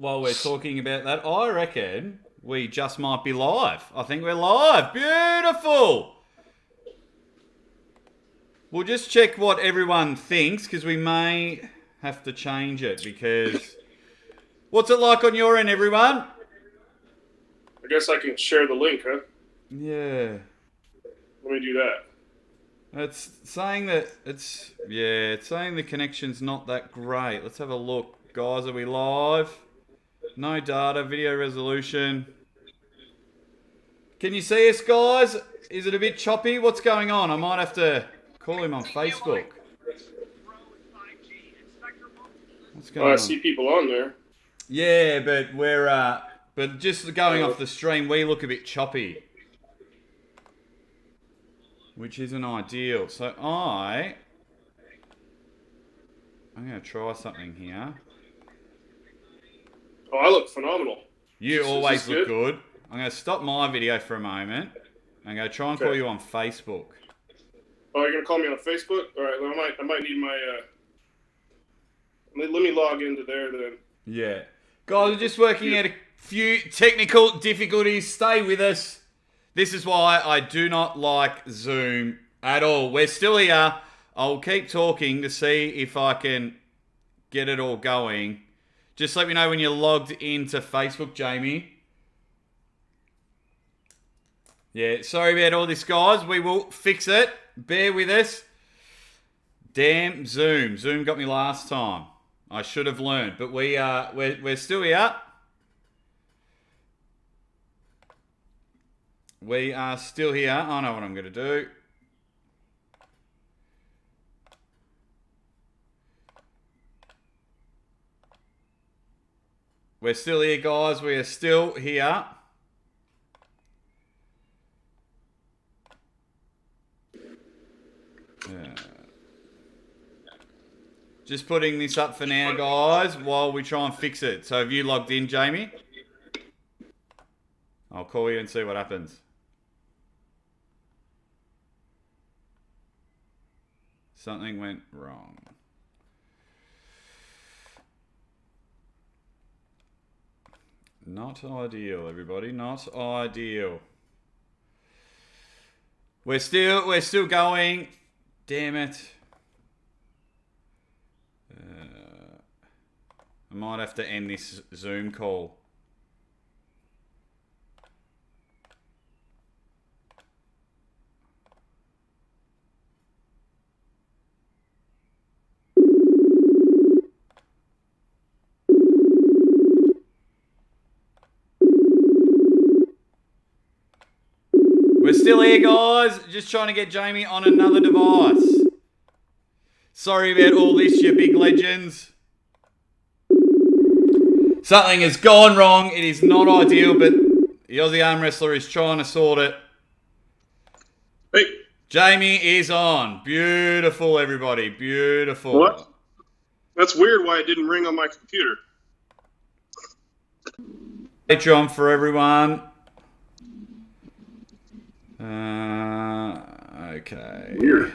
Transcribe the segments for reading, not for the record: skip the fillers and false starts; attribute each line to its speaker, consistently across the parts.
Speaker 1: while we're talking about that, I reckon we just might be live. I think we're live. Beautiful. We'll just check what everyone thinks because we may have to change it because... What's it like on your end, everyone?
Speaker 2: I guess I can share the link, huh?
Speaker 1: Yeah.
Speaker 2: Let me do that.
Speaker 1: It's saying that it's saying the connection's not that great. Let's have a look. Guys, are we live? No data, video resolution. Can you see us, guys? Is it a bit choppy? What's going on? I might have to call him on Facebook. What's going on?
Speaker 2: I see people on there.
Speaker 1: Yeah, but we're but just going off the stream, we look a bit choppy. Which isn't ideal. So I'm going to try something here.
Speaker 2: Oh, I look phenomenal.
Speaker 1: You always look good. I'm going to stop my video for a moment. I'm going to try and call you on Facebook.
Speaker 2: Oh, you're going to call me on Facebook? All right, well, I might need my... Let me log into there then.
Speaker 1: Yeah. Guys, we're just working out a few technical difficulties. Stay with us. This is why I do not like Zoom at all. We're still here. I'll keep talking to see if I can get it all going. Just let me know when you're logged into Facebook, Jamie. Yeah, sorry about all this, guys. We will fix it. Bear with us. Damn Zoom. Zoom got me last time. I should have learned. But we're still here. We are still here. I know what I'm going to do. We're still here, guys. We are still here. Just putting this up for now, guys, while we try and fix it. So have you logged in, Jamie? I'll call you and see what happens. Something went wrong. Not ideal, everybody. Not ideal. We're still going. Damn it. I might have to end this Zoom call. We're still here, guys. Just trying to get Jamie on another device. Sorry about all this, you big legends. Something has gone wrong. It is not ideal, but the Aussie Armwrestler is trying to sort it.
Speaker 2: Hey.
Speaker 1: Jamie is on. Beautiful, everybody. Beautiful.
Speaker 2: What? That's weird why it didn't ring on my computer.
Speaker 1: Patreon for everyone. Okay.
Speaker 2: Weird.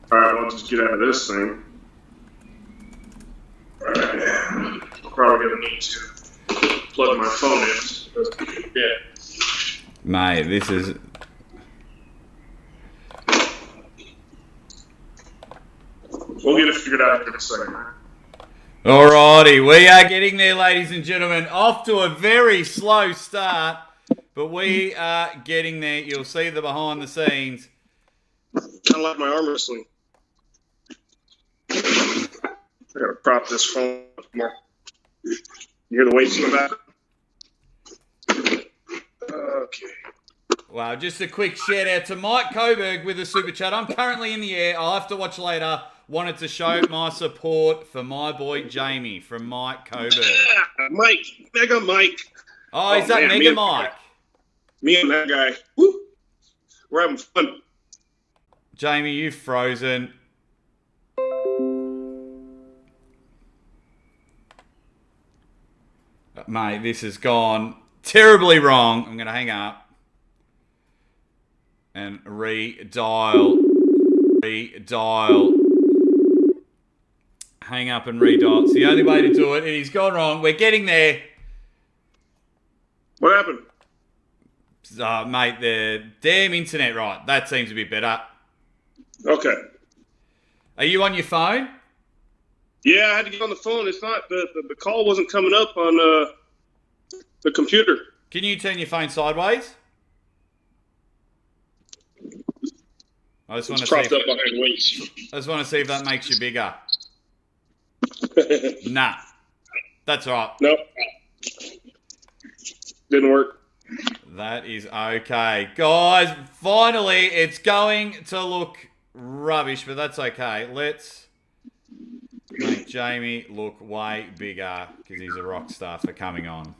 Speaker 2: Alright, I'll just get out of this thing. Alright. Probably gonna need to plug my phone in. Yeah.
Speaker 1: Mate, this is...
Speaker 2: We'll get it figured out in a second.
Speaker 1: Alrighty, we are getting there, ladies and gentlemen. Off to a very slow start, but we are getting there. You'll see the behind the scenes.
Speaker 2: Kind of like my arm wrestling. I gotta prop this phone up more. You hear the weights in the back? Okay.
Speaker 1: Wow, just a quick shout out to Mike Coburg with a super chat. I'm currently in the air. I'll have to watch later. Wanted to show my support for my boy Jamie from Mike Coburg.
Speaker 2: Yeah, Mike. Mega Mike.
Speaker 1: Oh, is that Mega Mike?
Speaker 2: Me and that guy. Woo. We're having fun.
Speaker 1: Jamie, you've frozen. Mate, this has gone terribly wrong. I'm going to hang up and redial. Hang hang up and redial. It's the only way to do it. It has gone wrong. We're getting there.
Speaker 2: What happened?
Speaker 1: Mate, the damn internet, right. That seems a bit better.
Speaker 2: Okay.
Speaker 1: Are you on your phone?
Speaker 2: Yeah, I had to get on the phone. It's not the call wasn't coming up on the computer.
Speaker 1: Can you turn your phone sideways? I just want to
Speaker 2: propped up behind weights.
Speaker 1: I just want to see if that makes you bigger. Nah. That's all right.
Speaker 2: Nope. Didn't work.
Speaker 1: That is okay. Guys, finally, it's going to look rubbish, but that's okay. Let's make Jamie look way bigger because he's a rock star for coming on.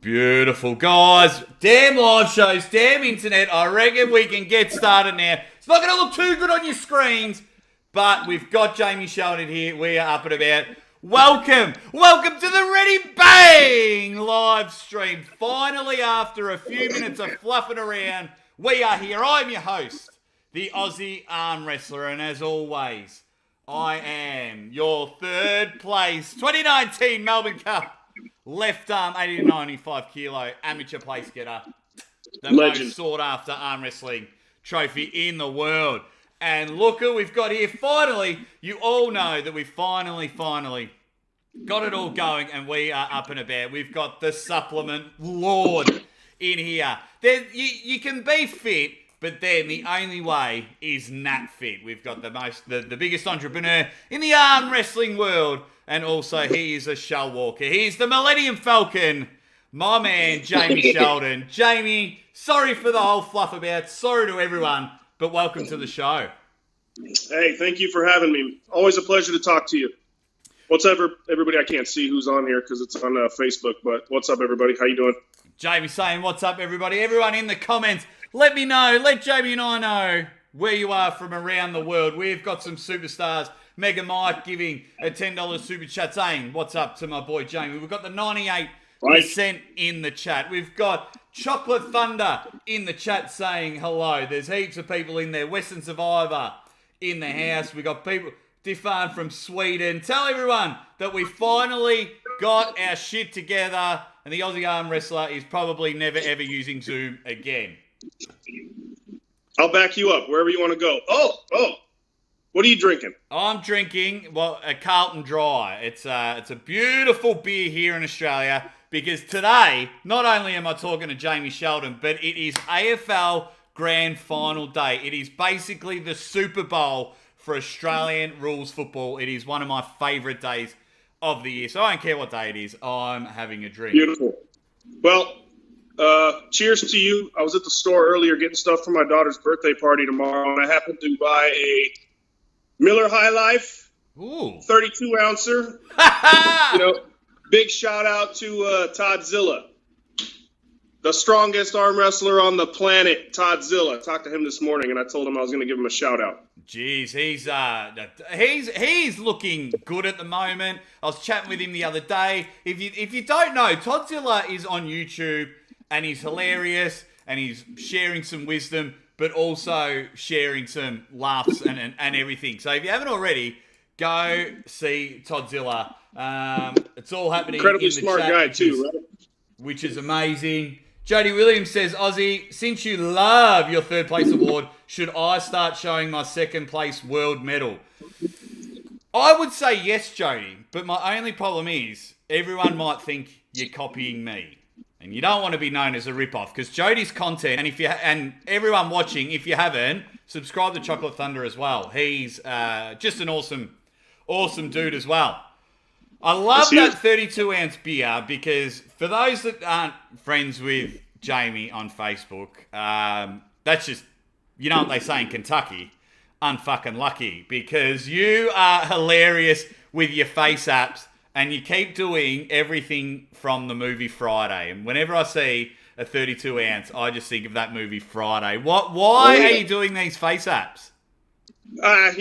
Speaker 1: Beautiful. Guys, damn live shows, damn internet. I reckon we can get started now. It's not going to look too good on your screens, but we've got Jamie Sheldon here. We are up and about. Welcome to the Ready Bang live stream. Finally, after a few minutes of fluffing around, we are here. I'm your host, the Aussie Armwrestler, and as always, I am your third place 2019 Melbourne Cup left arm 80 to 95 kilo amateur place getter. The
Speaker 2: Legend.
Speaker 1: most sought after arm wrestling trophy in the world. And look who we've got here. Finally, you all know that we finally got it all going and we are up and about. We've got the supplement lord in here. You can be fit, but then the only way is nat fit. We've got the biggest entrepreneur in the arm wrestling world, and also he is a shell walker. He's the Millennium Falcon, my man Jamie Sheldon. Jamie, sorry for the whole fluff about. Sorry to everyone, but welcome to the show.
Speaker 2: Hey, thank you for having me. Always a pleasure to talk to you. What's up, everybody? I can't see who's on here because it's on Facebook, but what's up, everybody? How you doing?
Speaker 1: Jamie saying, what's up, everybody? Everyone in the comments, let me know. Let Jamie and I know where you are from around the world. We've got some superstars. Mega Mike giving a $10 super chat saying, what's up to my boy Jamie? We've got the 98% in the chat. We've got Chocolate Thunder in the chat saying hello. There's heaps of people in there. Western Survivor in the house. We've got people, Diffan from Sweden. Tell everyone that we finally got our shit together and the Aussie Arm Wrestler is probably never ever using Zoom again.
Speaker 2: I'll back you up wherever you want to go. Oh, what are you drinking?
Speaker 1: I'm drinking, a Carlton Dry. It's a beautiful beer here in Australia because today, not only am I talking to Jamie Sheldon, but it is AFL Grand Final Day. It is basically the Super Bowl for Australian rules football. It is one of my favourite days of the year. So I don't care what day it is. I'm having a drink.
Speaker 2: Beautiful. Well, cheers to you. I was at the store earlier getting stuff for my daughter's birthday party tomorrow, and I happened to buy a Miller High Life 32 ouncer. Big shout out to Toddzilla, the strongest arm wrestler on the planet, Toddzilla. I talked to him this morning, and I told him I was going to give him a shout out.
Speaker 1: Jeez, he's looking good at the moment. I was chatting with him the other day. If you don't know, Toddzilla is on YouTube, and he's hilarious, and he's sharing some wisdom, but also sharing some laughs and everything. So if you haven't already, go see Toddzilla. It's all happening
Speaker 2: Incredibly
Speaker 1: in the
Speaker 2: smart
Speaker 1: chat,
Speaker 2: guy too, right?
Speaker 1: Which is amazing. Jody Williams says, Aussie, since you love your third place award, should I start showing my second place world medal? I would say yes, Jody, but my only problem is everyone might think you're copying me. And you don't want to be known as a rip-off because Jody's content, and everyone watching, if you haven't, subscribe to Chocolate Thunder as well. He's just an awesome dude as well. I love that 32-ounce beer because for those that aren't friends with Jamie on Facebook, that's just, you know what they say in Kentucky, unfucking lucky, because you are hilarious with your face apps and you keep doing everything from the movie Friday. And whenever I see a 32-ounce, I just think of that movie Friday. Why are you doing these face apps?
Speaker 2: I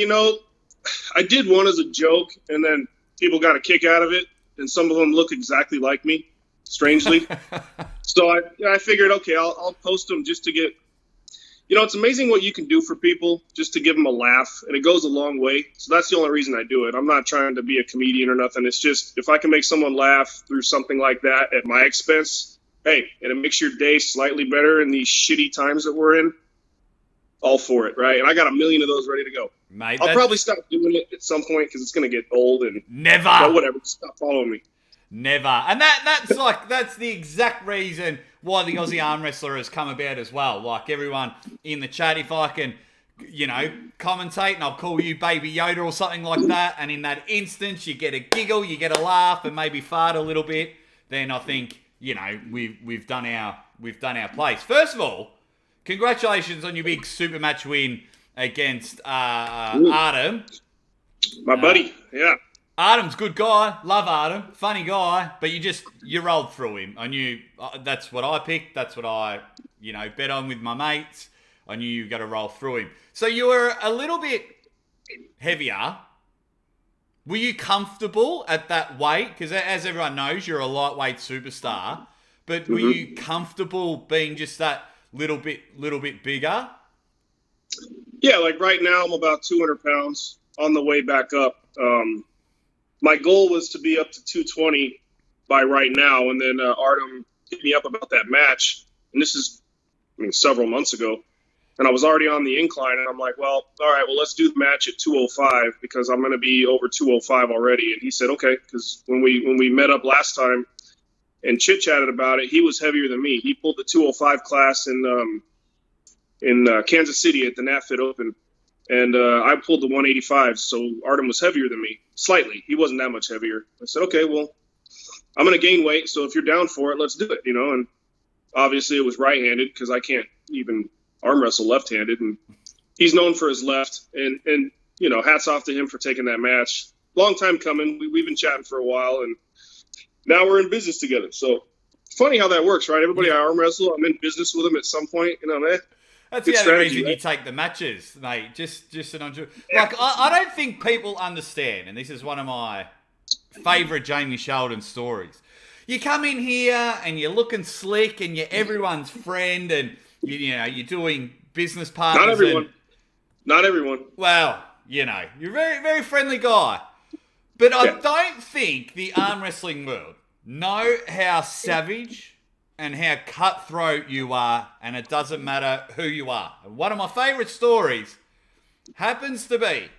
Speaker 2: did one as a joke, and then people got a kick out of it, and some of them look exactly like me, strangely. So I figured, okay, I'll post them just to get, it's amazing what you can do for people just to give them a laugh, and it goes a long way. So that's the only reason I do it. I'm not trying to be a comedian or nothing. It's just if I can make someone laugh through something like that at my expense, hey, and it makes your day slightly better in these shitty times that we're in, all for it, right? And I got a million of those ready to go.
Speaker 1: Mate,
Speaker 2: I'll probably stop doing it at some point because it's going to get old and
Speaker 1: never.
Speaker 2: But whatever, stop following me.
Speaker 1: Never. And that's the exact reason why the Aussie Armwrestler has come about as well. Like everyone in the chat, if I can, commentate and I'll call you Baby Yoda or something like that, and in that instance you get a giggle, you get a laugh, and maybe fart a little bit, then I think we've done our place. First of all, congratulations on your big super match win against Artem.
Speaker 2: My buddy, yeah.
Speaker 1: Artem's good guy. Love Artem. Funny guy. But you rolled through him. I knew that's what I picked. That's what I, bet on with my mates. I knew you were going to roll through him. So you were a little bit heavier. Were you comfortable at that weight? Because as everyone knows, you're a lightweight superstar. But were you comfortable being just that little bit bigger?
Speaker 2: Yeah, like right now I'm about 200 pounds on the way back up. My goal was to be up to 220 by right now, and then Artem hit me up about that match, and this is, several months ago, and I was already on the incline, and I'm like, well, all right, well, let's do the match at 205 because I'm going to be over 205 already, and he said, okay, because when we met up last time and chit-chatted about it, he was heavier than me. He pulled the 205 class in Kansas City at the NatFit Open. And I pulled the 185, so Artem was heavier than me, slightly. He wasn't that much heavier. I said, okay, well, I'm going to gain weight, so if you're down for it, let's do it, And obviously it was right-handed because I can't even arm wrestle left-handed. And he's known for his left. And hats off to him for taking that match. Long time coming. We've been chatting for a while, and now we're in business together. So funny how that works, right? Everybody I arm wrestle, I'm in business with him at some point, man.
Speaker 1: That's the only reason you take the matches, mate. Just an like I don't think people understand, and this is one of my favourite Jamie Sheldon stories. You come in here and you're looking slick, and you're everyone's friend, and you're doing business partners.
Speaker 2: Not everyone.
Speaker 1: Well, you're a very very friendly guy, but I don't think the arm wrestling world know how savage and how cutthroat you are, and it doesn't matter who you are. And one of my favourite stories happens to be,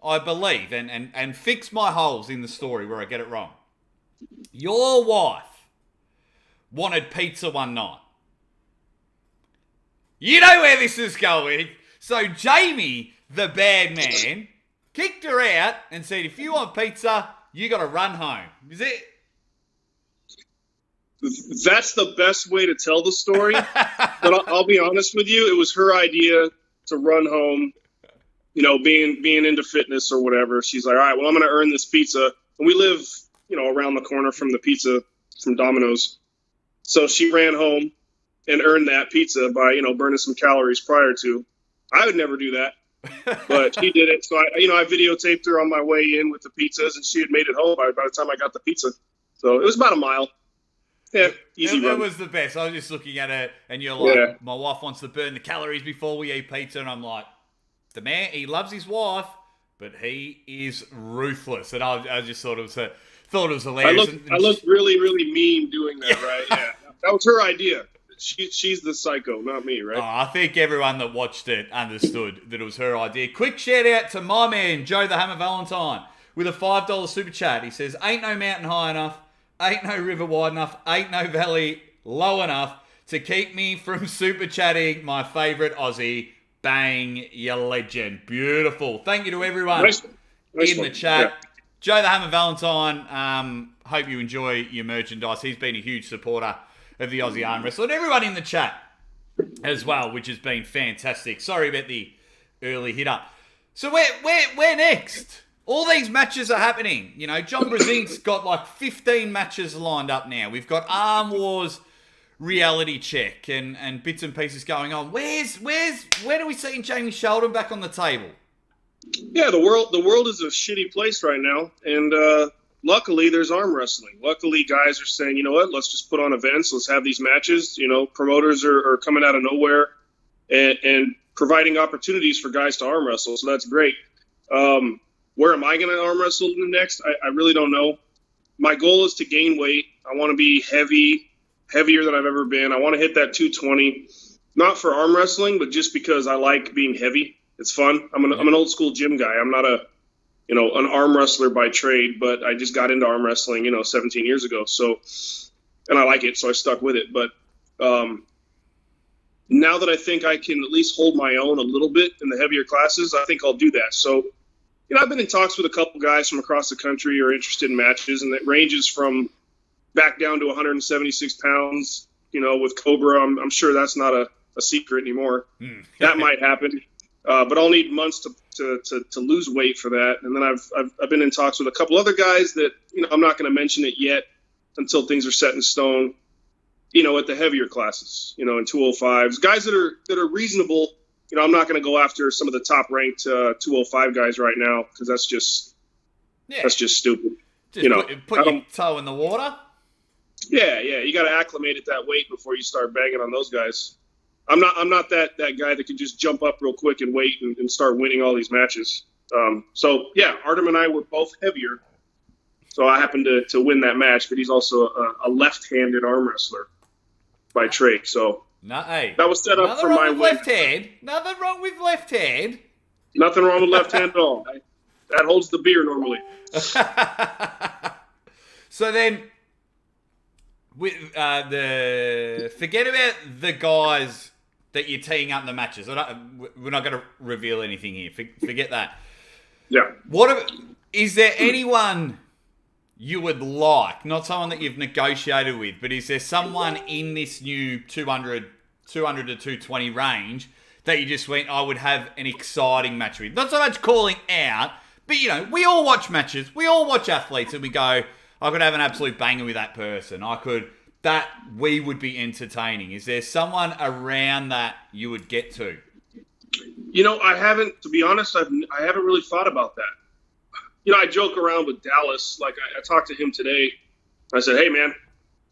Speaker 1: I believe, and fix my holes in the story where I get it wrong. Your wife wanted pizza one night. You know where this is going. So Jamie, the bad man, kicked her out and said, if you want pizza, you got to run home. Is it?
Speaker 2: That's the best way to tell the story. But I'll be honest with you. It was her idea to run home, being into fitness or whatever. She's like, all right, well, I'm going to earn this pizza. And we live, around the corner from the pizza from Domino's. So she ran home and earned that pizza by, burning some calories prior to. I would never do that. But she did it. So, I videotaped her on my way in with the pizzas, and she had made it home by the time I got the pizza. So it was about a mile. Yeah, easy run.
Speaker 1: It was the best. I was just looking at it, and you're like, my wife wants to burn the calories before we eat pizza, and I'm like, the man, he loves his wife, but he is ruthless. And I just thought it was hilarious.
Speaker 2: I looked really, really mean doing that, right? Yeah, that was her idea. She's the psycho, not me, right?
Speaker 1: Oh, I think everyone that watched it understood that it was her idea. Quick shout out to my man, Joe the Hammer Valentine, with a $5 super chat. He says, ain't no mountain high enough, ain't no river wide enough, ain't no valley low enough to keep me from super chatting my favourite Aussie. Bang, you legend. Beautiful. Thank you to everyone
Speaker 2: nice
Speaker 1: in the chat. Yeah. Joe the Hammer Valentine, hope you enjoy your merchandise. He's been a huge supporter of the Aussie Armwrestler. And everyone in the chat as well, which has been fantastic. Sorry about the early hit up. So where next? All these matches are happening. You know, John Brzezink's got like 15 matches lined up now. We've got Arm Wars reality check and bits and pieces going on. Where do we see Jamie Sheldon back on the table?
Speaker 2: Yeah, the world is a shitty place right now, and luckily there's arm wrestling. Luckily, guys are saying, you know what, let's just put on events, let's have these matches. You know, promoters are coming out of nowhere and providing opportunities for guys to arm wrestle. So that's great. Where am I going to arm wrestle next? I really don't know. My goal is to gain weight. I want to be heavier than I've ever been. I want to hit that 220, not for arm wrestling, but just because I like being heavy. It's fun. I'm an old school gym guy. I'm not an arm wrestler by trade, but I just got into arm wrestling, 17 years ago. So, and I like it, so I stuck with it. But now that I think I can at least hold my own a little bit in the heavier classes, I think I'll do that. So, I've been in talks with a couple guys from across the country who are interested in matches, and it ranges from back down to 176 pounds. With Cobra, I'm sure that's not a secret anymore. That might happen, but I'll need months to lose weight for that. And then I've been in talks with a couple other guys that I'm not going to mention it yet until things are set in stone. At the heavier classes, in 205s, guys that are reasonable. I'm not going to go after some of the top ranked 205 guys right now because that's just stupid.
Speaker 1: Just put your toe in the water.
Speaker 2: Yeah, you got to acclimate at that weight before you start banging on those guys. I'm not that guy that can just jump up real quick and wait and start winning all these matches. So yeah, Artem and I were both heavier, so I happened to win that match. But he's also a left-handed arm wrestler by trade, so. That was set up for my win.
Speaker 1: Left hand. Nothing wrong with left hand.
Speaker 2: Nothing wrong with left hand at all. That holds the beer normally.
Speaker 1: So then, with forget about the guys that you're teeing up in the matches. We're not going to reveal anything here. Forget that.
Speaker 2: Yeah.
Speaker 1: Is there anyone you would like, not someone that you've negotiated with, but is there someone in this new 200 to 220 range that you just went, I would have an exciting match with? Not so much calling out, but we all watch matches. We all watch athletes and we go, I could have an absolute banger with that person. We would be entertaining. Is there someone around that you would get to?
Speaker 2: I haven't, to be honest, I haven't really thought about that. I joke around with Dallas. Like, I talked to him today. I said, hey, man,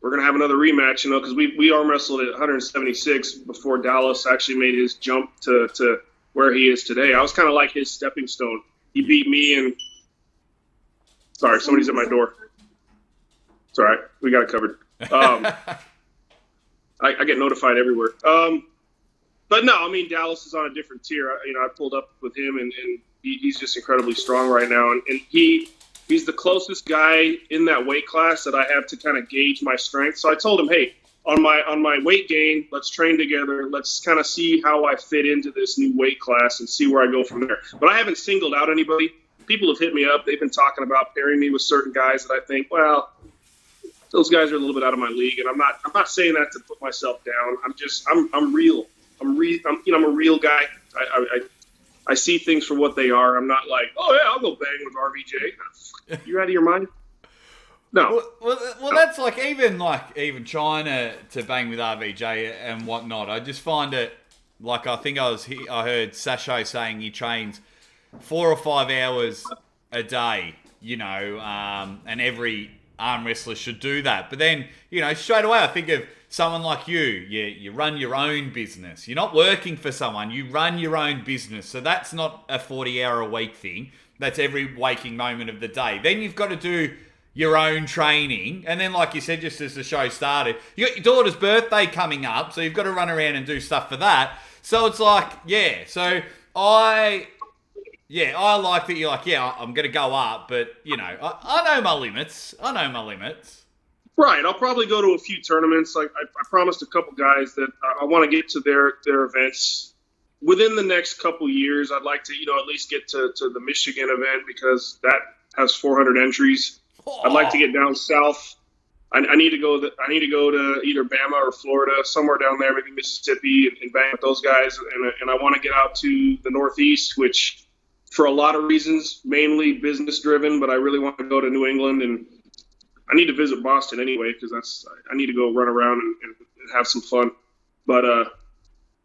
Speaker 2: we're going to have another rematch, because we arm wrestled at 176 before Dallas actually made his jump to where he is today. I was kind of like his stepping stone. He beat me and – sorry, somebody's at my door. It's all right. We got it covered. I get notified everywhere. But, no, Dallas is on a different tier. I pulled up with him, and he's just incredibly strong right now, and he's the closest guy in that weight class that I have to kind of gauge my strength. So I told him, hey, on my weight gain, let's train together. Let's kind of see how I fit into this new weight class and see where I go from there. But I haven't singled out anybody. People have hit me up. They've been talking about pairing me with certain guys that I think, well, those guys are a little bit out of my league, and I'm not saying that to put myself down. I'm real. I'm a real guy. I see things for what they are. I'm not like, oh yeah, I'll go bang with RVJ. You're out of your mind? No.
Speaker 1: Well, that's like even trying to bang with RVJ and whatnot. I just find it like I heard Sasho saying he trains 4 or 5 hours a day, and every arm wrestler should do that. But then, straight away I think of someone like you. You run your own business. You're not working for someone. You run your own business. So that's not a 40-hour-a-week thing. That's every waking moment of the day. Then you've got to do your own training. And then, like you said, just as the show started, you got your daughter's birthday coming up, so you've got to run around and do stuff for that. So it's like, yeah. So I like that you're like, yeah, I'm going to go up, but, I know my limits. Right.
Speaker 2: I'll probably go to a few tournaments. Like I promised a couple guys that I want to get to their events within the next couple years. I'd like to, at least get to the Michigan event because that has 400 entries. Oh. I'd like to get down south. I need to go to either Bama or Florida, somewhere down there, maybe Mississippi, and bang with those guys. And I want to get out to the Northeast, which for a lot of reasons, mainly business driven, but I really want to go to New England, and I need to visit Boston anyway because I need to go run around and have some fun. But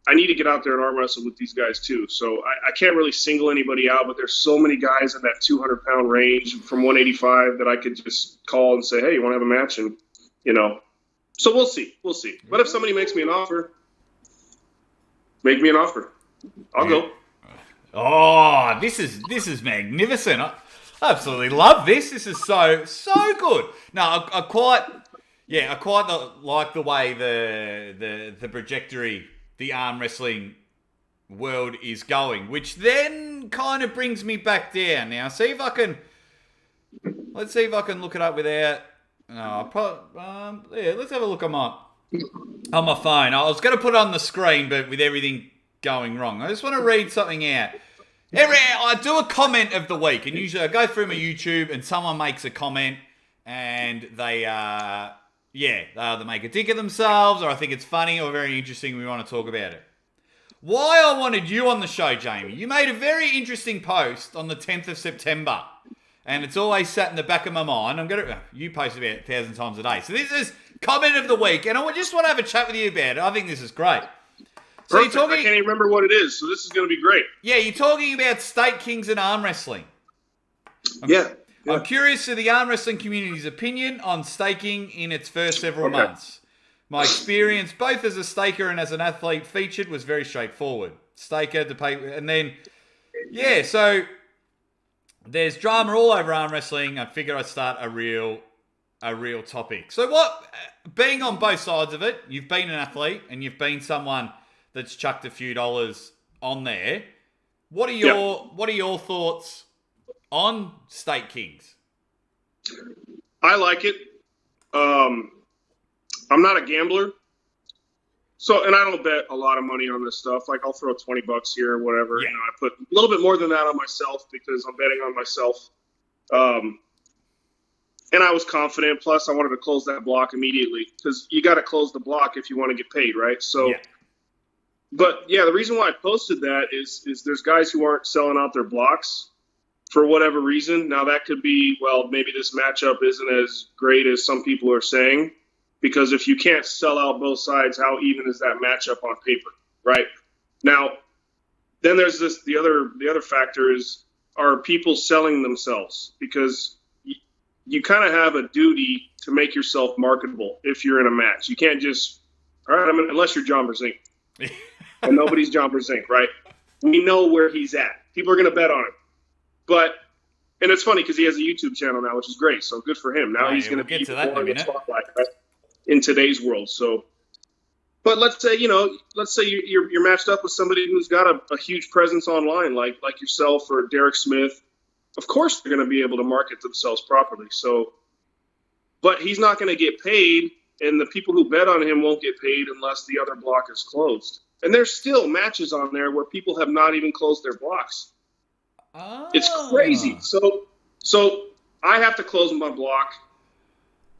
Speaker 2: I need to get out there and arm wrestle with these guys too. So I can't really single anybody out, but there's so many guys in that 200-pound range from 185 that I could just call and say, hey, you want to have a match? And, so we'll see. But if somebody makes me an offer, Make me an offer. I'll go.
Speaker 1: Oh, this is magnificent. I absolutely love this. This is so good. No, I quite like the way the trajectory, the arm wrestling world is going, which then kind of brings me back down. Now, let's see if I can look it up without. No, let's have a look on my phone. I was going to put it on the screen, but with everything going wrong, I just want to read something out. I do a comment of the week, and usually I go through my YouTube and someone makes a comment, and they either make a dick of themselves, or I think it's funny or very interesting. We want to talk about it. Why I wanted you on the show, Jamie? You made a very interesting post on the 10th of September. And it's always sat in the back of my mind. You post about 1,000 times a day. So this is comment of the week. And I just want to have a chat with you about it. I think this is great. So
Speaker 2: Perfect. I can't even remember what it is. So this is going to be great.
Speaker 1: Yeah, you're talking about State Kings and arm wrestling. I'm curious to the arm wrestling community's opinion on staking in its first several months. My experience, both as a staker and as an athlete featured, was very straightforward. Staker to pay, and then, so there's drama all over arm wrestling. I figured I'd start a real topic. So being on both sides of it, you've been an athlete and you've been someone that's chucked a few dollars on there. What are your thoughts on State Kings?
Speaker 2: I like it. I'm not a gambler. So, and I don't bet a lot of money on this stuff. Like, I'll throw $20 here or whatever.
Speaker 1: Yeah.
Speaker 2: I put a little bit more than that on myself because I'm betting on myself. And I was confident. Plus, I wanted to close that block immediately because you got to close the block if you want to get paid, right? So, But the reason why I posted that is there's guys who aren't selling out their blocks for whatever reason. Now, that could be, maybe this matchup isn't as great as some people are saying. Because if you can't sell out both sides, how even is that matchup on paper, right? Now, then there's the other factor is, are people selling themselves? Because you kind of have a duty to make yourself marketable if you're in a match. You can't just, all right, unless you're John Brzenk. And nobody's John Brzenk, right? We know where he's at. People are going to bet on him. And it's funny because he has a YouTube channel now, which is great. So good for him. Now he's going to be more in the spotlight, right? In today's world. So, but let's say you're matched up with somebody who's got a huge presence online, like yourself or Derek Smith. Of course, they're going to be able to market themselves properly. So, but he's not going to get paid, and the people who bet on him won't get paid unless the other block is closed. And there's still matches on there where people have not even closed their blocks. Oh. It's crazy. So I have to close my block.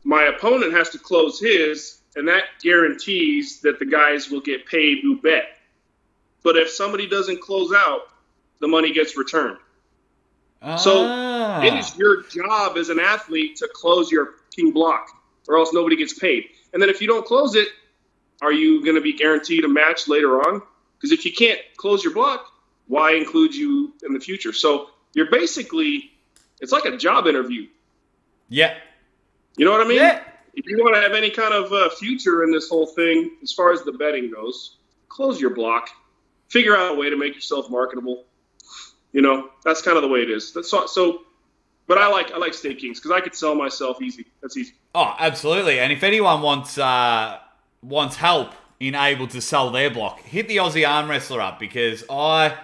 Speaker 2: My opponent has to close his, and that guarantees that the guys will get paid who bet. But if somebody doesn't close out, the money gets returned. So it is your job as an athlete to close your king block, or else nobody gets paid. And then if you don't close it, are you going to be guaranteed a match later on? Because if you can't close your block, why include you in the future? So you're basically, it's like a job interview.
Speaker 1: Yeah.
Speaker 2: You know what I mean?
Speaker 1: Yeah.
Speaker 2: If you want to have any kind of future in this whole thing, as far as the betting goes, close your block. Figure out a way to make yourself marketable. That's kind of the way it is. But I like State Kings because I could sell myself easy. That's easy.
Speaker 1: Oh, absolutely. And if anyone wants help in able to sell their block, hit the Aussie Armwrestler up because I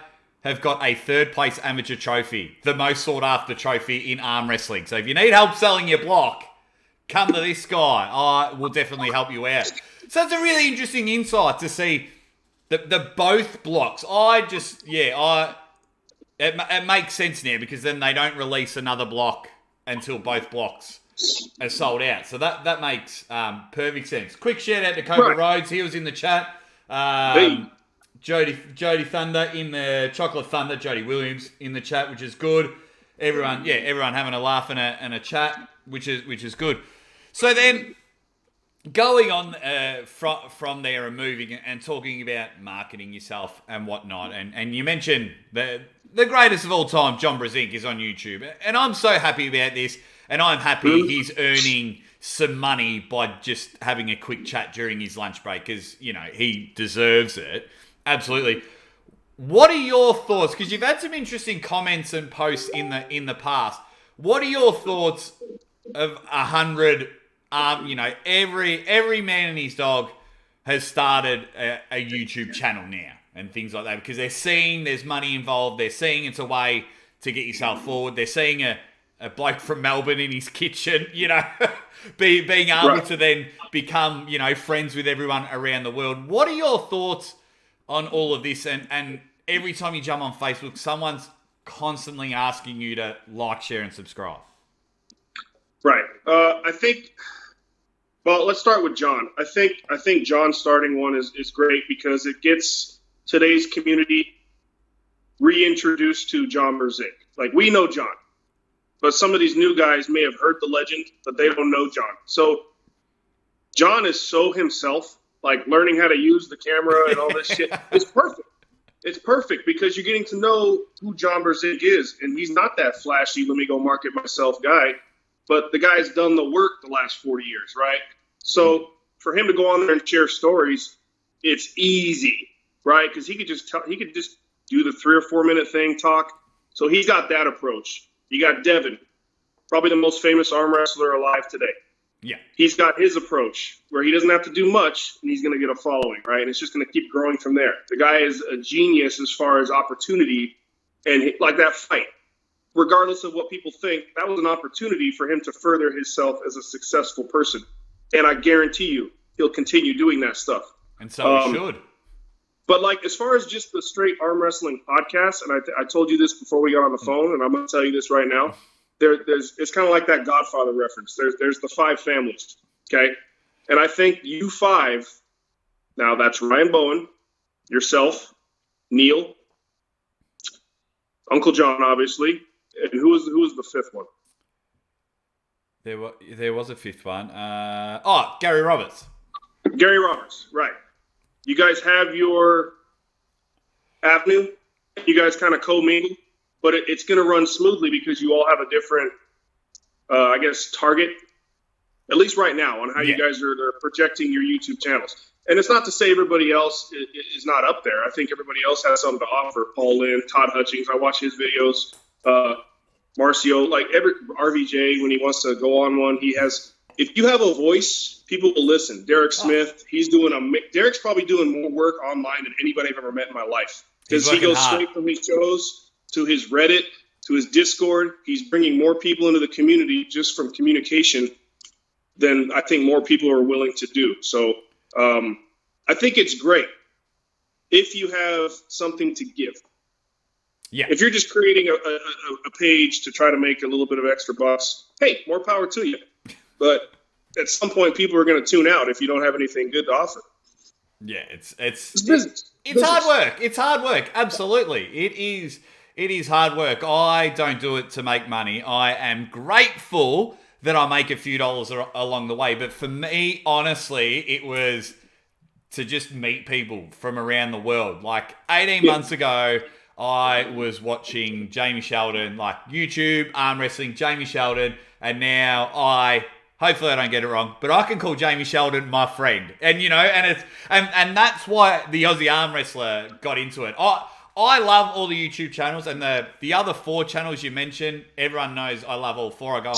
Speaker 1: have got a third place amateur trophy, the most sought after trophy in arm wrestling. So if you need help selling your block, come to this guy. I will definitely help you out. So it's a really interesting insight to see the both blocks. It makes sense now because then they don't release another block until both blocks are sold out. So that makes perfect sense. Quick shout out to Cobra Rhodes. He was in the chat. Jody Thunder in the Chocolate Thunder. Jody Williams in the chat, which is good. Everyone having a laugh and a chat, which is good. So then, going on from there and moving and talking about marketing yourself and whatnot, and you mentioned the greatest of all time, John Brzenk, is on YouTube, and I'm so happy about this, and I'm happy he's earning some money by just having a quick chat during his lunch break, because he deserves it. Absolutely. What are your thoughts? Because you've had some interesting comments and posts in the past. What are your thoughts of 100? Every man and his dog has started a YouTube channel now and things like that because they're seeing there's money involved. They're seeing it's a way to get yourself forward. They're seeing a bloke from Melbourne in his kitchen, being able to then become, friends with everyone around the world. What are your thoughts on all of this? And every time you jump on Facebook, someone's constantly asking you to like, share, and subscribe.
Speaker 2: Right. I think. Well, let's start with John. I think John starting one is great because it gets today's community reintroduced to John Merzick. Like, we know John, but some of these new guys may have heard the legend, but they don't know John. So John is so himself, like learning how to use the camera and all this shit. It's perfect. It's perfect because you're getting to know who John Merzick is, and he's not that flashy, let me go market myself guy. But the guy's done the work the last 40 years, right? So for him to go on there and share stories, it's easy, right? Because he could just do the 3 or 4 minute thing, talk. So he's got that approach. You got Devin, probably the most famous arm wrestler alive today.
Speaker 1: Yeah. He's
Speaker 2: got his approach where he doesn't have to do much and he's going to get a following, right? And it's just going to keep growing from there. The guy is a genius as far as opportunity and like that fight. Regardless of what people think, that was an opportunity for him to further himself as a successful person. And I guarantee you, he'll continue doing that stuff.
Speaker 1: And so he should.
Speaker 2: But like, as far as just the straight arm wrestling podcast, and I told you this before we got on the phone, and I'm going to tell you this right now. It's kind of like that Godfather reference. There's the 5 families, okay? And I think you 5, now that's Ryan Bowen, yourself, Neil, Uncle John, obviously. And who was the 5th one?
Speaker 1: There was a 5th one. Gary Roberts.
Speaker 2: Gary Roberts, right. You guys have your avenue. You guys kind of co-mingle, but it's going to run smoothly because you all have a different, target, at least right now, on how you guys are projecting your YouTube channels. And it's not to say everybody else is not up there. I think everybody else has something to offer. Paul Lynn, Todd Hutchings, I watch his videos. Marcio, like every RVJ, when he wants to go on one, he has. If you have a voice, people will listen. Derek Smith, Derek's probably doing more work online than anybody I've ever met in my life because he goes straight from his shows to his Reddit to his Discord. He's bringing more people into the community just from communication than I think more people are willing to do. So I think it's great if you have something to give.
Speaker 1: Yeah.
Speaker 2: If you're just creating a page to try to make a little bit of extra bucks, hey, more power to you. But at some point, people are going to tune out if you don't have anything good to offer.
Speaker 1: Yeah, it's
Speaker 2: business.
Speaker 1: It's hard work. It's hard work. Absolutely, it is. It is hard work. I don't do it to make money. I am grateful that I make a few dollars along the way. But for me, honestly, it was to just meet people from around the world. Like 18 months ago, I was watching Jamie Sheldon, like YouTube, arm wrestling, Jamie Sheldon, and now hopefully I don't get it wrong, but I can call Jamie Sheldon my friend. And and that's why the Aussie Armwrestler got into it. I love all the YouTube channels, and the other 4 channels you mentioned, everyone knows I love all 4. I go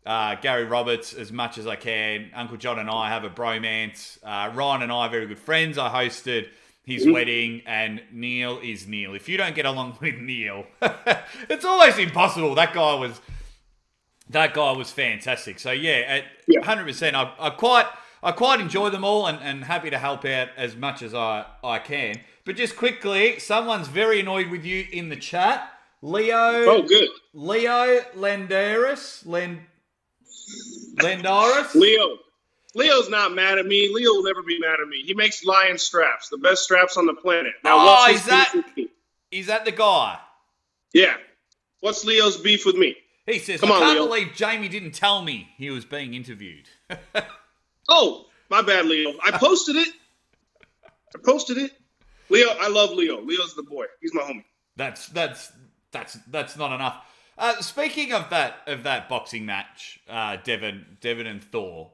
Speaker 1: on Gary Roberts as much as I can. Uncle John and I have a bromance. Ron and I are very good friends. I hosted his wedding, and Neil is Neil. If you don't get along with Neil, it's almost impossible. That guy was fantastic. So 100%. I quite enjoy them all, and happy to help out as much as I can. But just quickly, someone's very annoyed with you in the chat. Leo.
Speaker 2: Oh, good.
Speaker 1: Leo Lendaris.
Speaker 2: Leo's not mad at me. Leo will never be mad at me. He makes lion straps, the best straps on the planet. Now,
Speaker 1: is that the guy?
Speaker 2: Yeah. What's Leo's beef with me?
Speaker 1: He says, I can't believe Jamie didn't tell me he was being interviewed.
Speaker 2: Oh, my bad, Leo. I posted it. Leo, I love Leo. Leo's the boy. He's my homie.
Speaker 1: That's not enough. Speaking of that boxing match, Devin and Thor,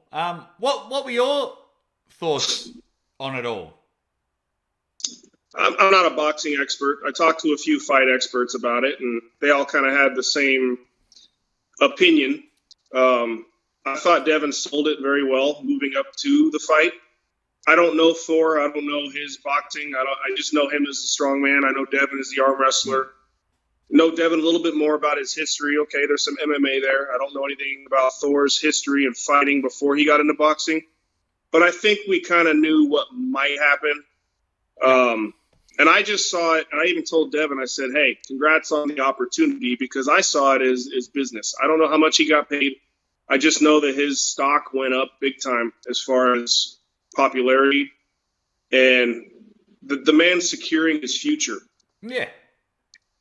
Speaker 1: what were your thoughts on it all?
Speaker 2: I'm not a boxing expert. I talked to a few fight experts about it, and they all kind of had the same opinion. I thought Devin sold it very well moving up to the fight. I don't know Thor. I don't know his boxing. I just know him as a strong man. I know Devin is the arm wrestler. Know Devin a little bit more about his history. Okay, there's some MMA there. I don't know anything about Thor's history and fighting before he got into boxing. But I think we kind of knew what might happen. And I just saw it, and I even told Devin, I said, hey, congrats on the opportunity, because I saw it as business. I don't know how much he got paid. I just know that his stock went up big time as far as popularity and the man securing his future.
Speaker 1: Yeah.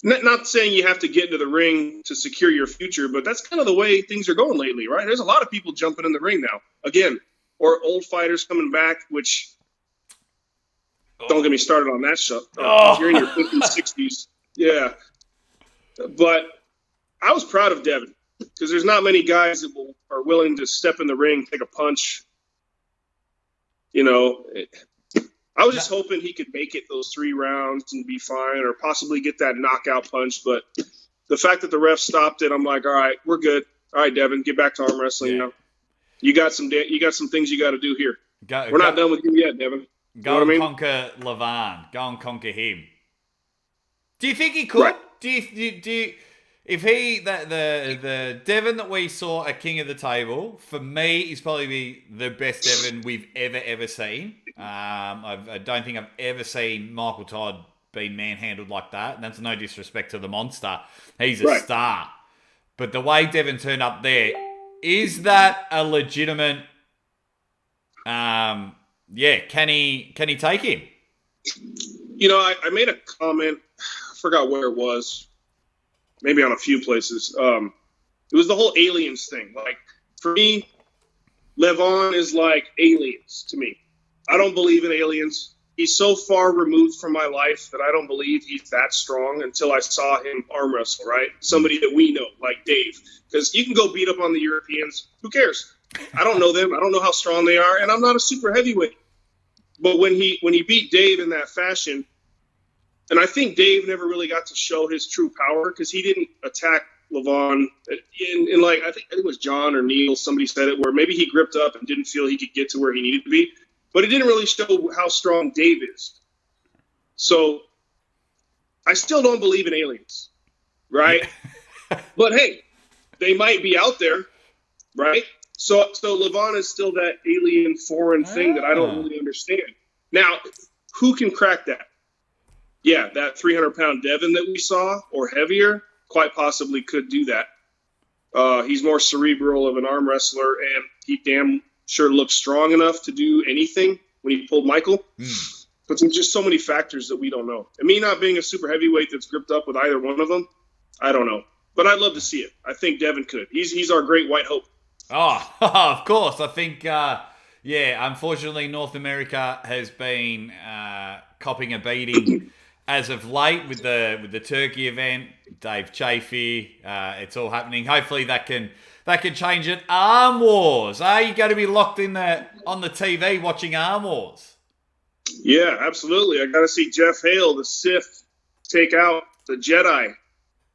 Speaker 2: Not saying you have to get into the ring to secure your future, but that's kind of the way things are going lately, right? There's a lot of people jumping in the ring now. Again, or old fighters coming back, which don't get me started on that stuff. You're in your 50s, 60s. Yeah. But I was proud of Devin, because there's not many guys that are willing to step in the ring, take a punch. You know, I was just hoping he could make it those 3 rounds and be fine, or possibly get that knockout punch. But the fact that the ref stopped it, I'm like, all right, we're good. All right, Devin, get back to arm wrestling now. You got some things you got to do here. We're not done with you yet, Devin.
Speaker 1: Go and conquer Levan. Go and conquer him. Do you think he could? Right. Do you if he the Devin that we saw at King of the Table, for me, is probably the best Devin we've ever seen. I don't think I've ever seen Michael Todd being manhandled like that. And that's no disrespect to the monster. He's a star. But the way Devin turned up there, is that a legitimate? Can he take him?
Speaker 2: You know, I made a comment. I forgot where it was. Maybe on a few places. It was the whole aliens thing. Like, for me, Levon is like aliens to me. I don't believe in aliens. He's so far removed from my life that I don't believe he's that strong until I saw him arm wrestle, right? Somebody that we know, like Dave. Because you can go beat up on the Europeans. Who cares? I don't know them. I don't know how strong they are. And I'm not a super heavyweight. But when he beat Dave in that fashion, and I think Dave never really got to show his true power because he didn't attack Levon. In like, I think it was John or Neil, somebody said it, where maybe he gripped up and didn't feel he could get to where he needed to be. But it didn't really show how strong Dave is. So I still don't believe in aliens, right? But hey, they might be out there, right? So Levon is still that alien foreign thing that I don't really understand. Now, who can crack that? Yeah, that 300-pound Devin that we saw, or heavier, quite possibly could do that. He's more cerebral of an arm wrestler, and he damn sure looks strong enough to do anything when he pulled Michael. But there's just so many factors that we don't know. And me not being a super heavyweight that's gripped up with either one of them, I don't know. But I'd love to see it. I think Devin could. He's our great white hope.
Speaker 1: Oh, of course. I think, unfortunately, North America has been copping a beating as of late with the Turkey event. Dave Chafee, it's all happening. Hopefully that can change it. Arm Wars. Are you going to be locked in on the TV watching Arm Wars?
Speaker 2: Yeah, absolutely. I got to see Jeff Hale, the Sith, take out the Jedi.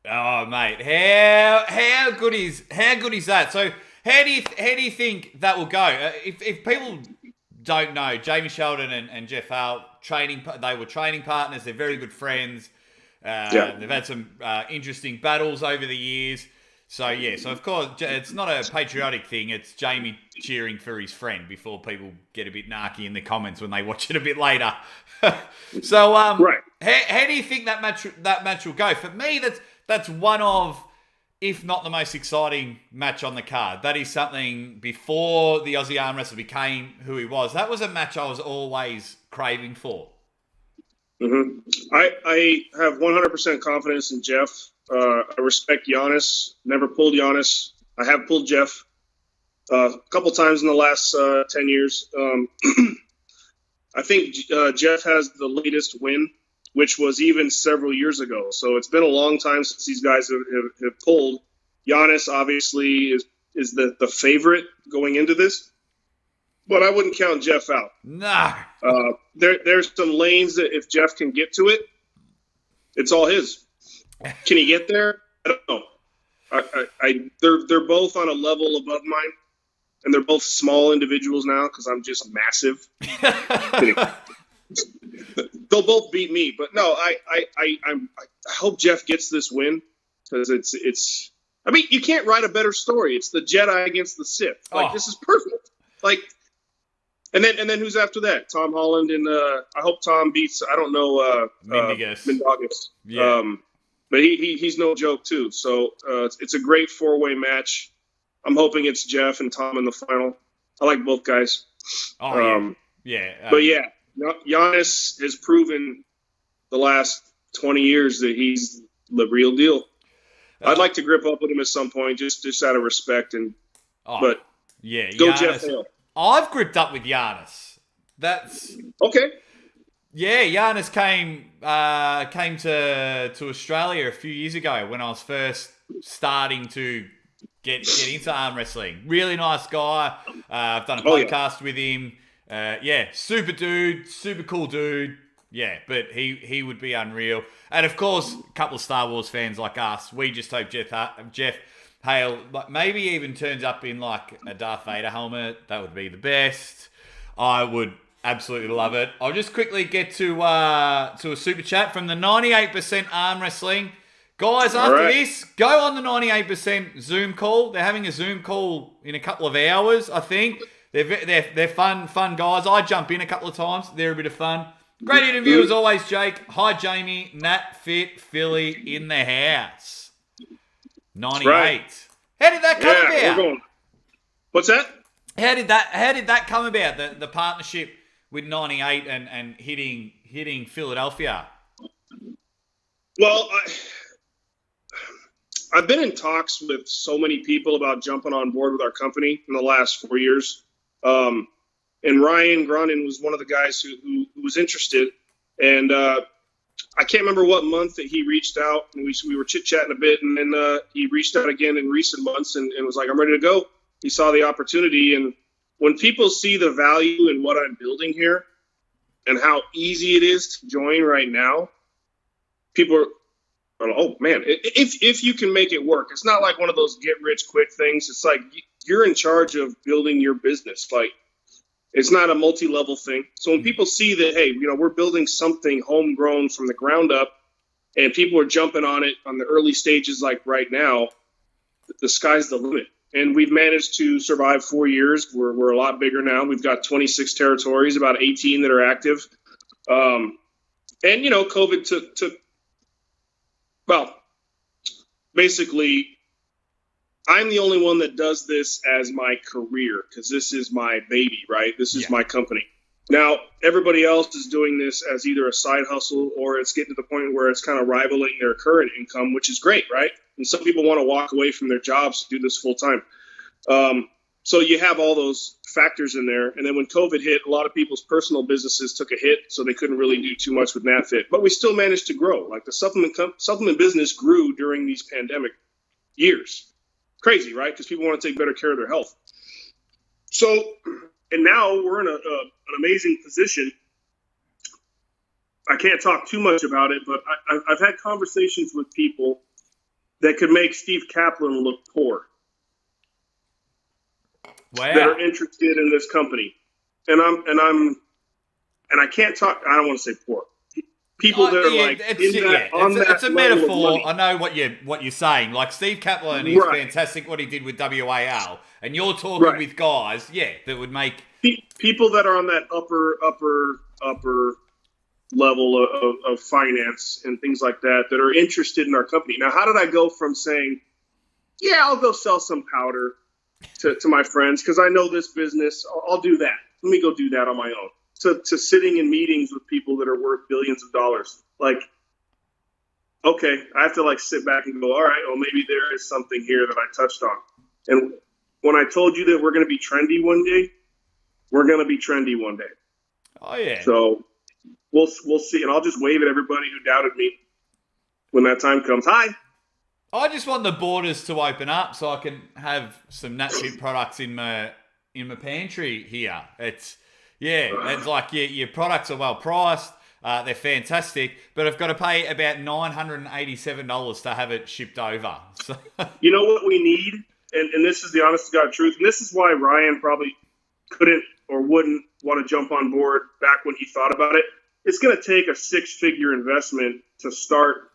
Speaker 1: Oh, mate, how good is that? So, how do you think that will go? If people don't know, Jamie Sheldon and Jeff Hale they were training partners. They're very good friends. They've had some interesting battles over the years. So of course it's not a patriotic thing. It's Jamie cheering for his friend before people get a bit narky in the comments when they watch it a bit later. So how do you think that match will go? For me, that's one of, if not the most exciting match on the card. That is something before the Aussie Armwrestler became who he was. That was a match I was always craving for.
Speaker 2: Mm-hmm. I have 100% confidence in Jeff. I respect Giannis. Never pulled Giannis. I have pulled Jeff a couple times in the last 10 years. I think Jeff has the latest win, which was even several years ago. So it's been a long time since these guys have pulled. Giannis obviously is the favorite going into this. but I wouldn't count Jeff out.
Speaker 1: No.
Speaker 2: There's some lanes that if Jeff can get to it, it's all his. Can he get there? I don't know. They're both on a level above mine, and they're both small individuals now because I'm just massive. They'll both beat me, but no, I hope Jeff gets this win because it's. I mean, you can't write a better story. It's the Jedi against the Sith. This is perfect. And then who's after that? Tom Holland and I hope Tom beats. I don't know. Mindaugas.
Speaker 1: Yeah.
Speaker 2: But he's no joke too. So it's a great 4-way match. I'm hoping it's Jeff and Tom in the final. I like both guys.
Speaker 1: Oh yeah.
Speaker 2: But yeah, Giannis has proven the last 20 years that he's the real deal. I'd like to grip up with him at some point, just out of respect. But
Speaker 1: yeah,
Speaker 2: go
Speaker 1: Giannis.
Speaker 2: Jeff Hale.
Speaker 1: I've gripped up with Giannis. That's
Speaker 2: okay.
Speaker 1: Yeah, Giannis came to Australia a few years ago when I was first starting to get into arm wrestling. Really nice guy. I've done a podcast with him. Super dude, super cool dude. Yeah, but he would be unreal. And of course, a couple of Star Wars fans like us, we just hope Jeff Hale maybe even turns up in like a Darth Vader helmet. That would be the best. I would absolutely love it. I'll just quickly get to a super chat from the 98% Arm Wrestling. Guys, after this, go on the 98% Zoom call. They're having a Zoom call in a couple of hours, I think. They're fun guys. I jump in a couple of times. They're a bit of fun. Great interview as always, Jake. Hi, Jamie. Nat Fit Philly in the house. 98. Right. How did that come about?
Speaker 2: What's that?
Speaker 1: How did that come about? The partnership with 98 and hitting Philadelphia.
Speaker 2: Well, I've been in talks with so many people about jumping on board with our company in the last 4 years. And Ryan Grunin was one of the guys who was interested. And I can't remember what month that he reached out. And we were chit-chatting a bit. And then he reached out again in recent months and was like, I'm ready to go. He saw the opportunity. And when people see the value in what I'm building here and how easy it is to join right now, people are, oh, man, if you can make it work. It's not like one of those get-rich-quick things. It's like you're in charge of building your business. Like, it's not a multi-level thing. So when people see that, hey, we're building something homegrown from the ground up and people are jumping on it on the early stages like right now, the sky's the limit. And we've managed to survive 4 years. We're a lot bigger now. We've got 26 territories, about 18 that are active. And, COVID took basically, I'm the only one that does this as my career because this is my baby, right? This is my company. Now, everybody else is doing this as either a side hustle or it's getting to the point where it's kind of rivaling their current income, which is great, right? And some people want to walk away from their jobs to do this full time. So you have all those factors in there. And then when COVID hit, a lot of people's personal businesses took a hit, so they couldn't really do too much with NatFit. But we still managed to grow. Like the supplement business grew during these pandemic years. Crazy, right? Because people want to take better care of their health. So, and now we're in an amazing position. I can't talk too much about it, but I've had conversations with people that could make Steve Kaplan look poor.
Speaker 1: Wow.
Speaker 2: That are interested in this company. And I can't talk, I don't want to say poor. People that are
Speaker 1: it's a metaphor. I know what you're saying. Like Steve Kaplan is fantastic what he did with WAL, and you're talking with guys, that would make
Speaker 2: people that are on that upper level of finance and things like that are interested in our company. Now, how did I go from saying, I'll go sell some powder to my friends because I know this business, I'll do that. Let me go do that on my own. To sitting in meetings with people that are worth billions of dollars. Like, okay, I have to sit back and go, all right, well, maybe there is something here that I touched on. And when I told you that we're going to be trendy one day, we're going to be trendy one day.
Speaker 1: Oh, yeah.
Speaker 2: So we'll see. And I'll just wave at everybody who doubted me when that time comes. Hi.
Speaker 1: I just want the borders to open up so I can have some NatFit products in my in my pantry here. It's like your products are well priced. They're fantastic, but I've got to pay about $987 to have it shipped over. So.
Speaker 2: You know what we need, and this is the honest to God truth, and this is why Ryan probably couldn't or wouldn't want to jump on board back when he thought about it. It's going to take a 6-figure investment to start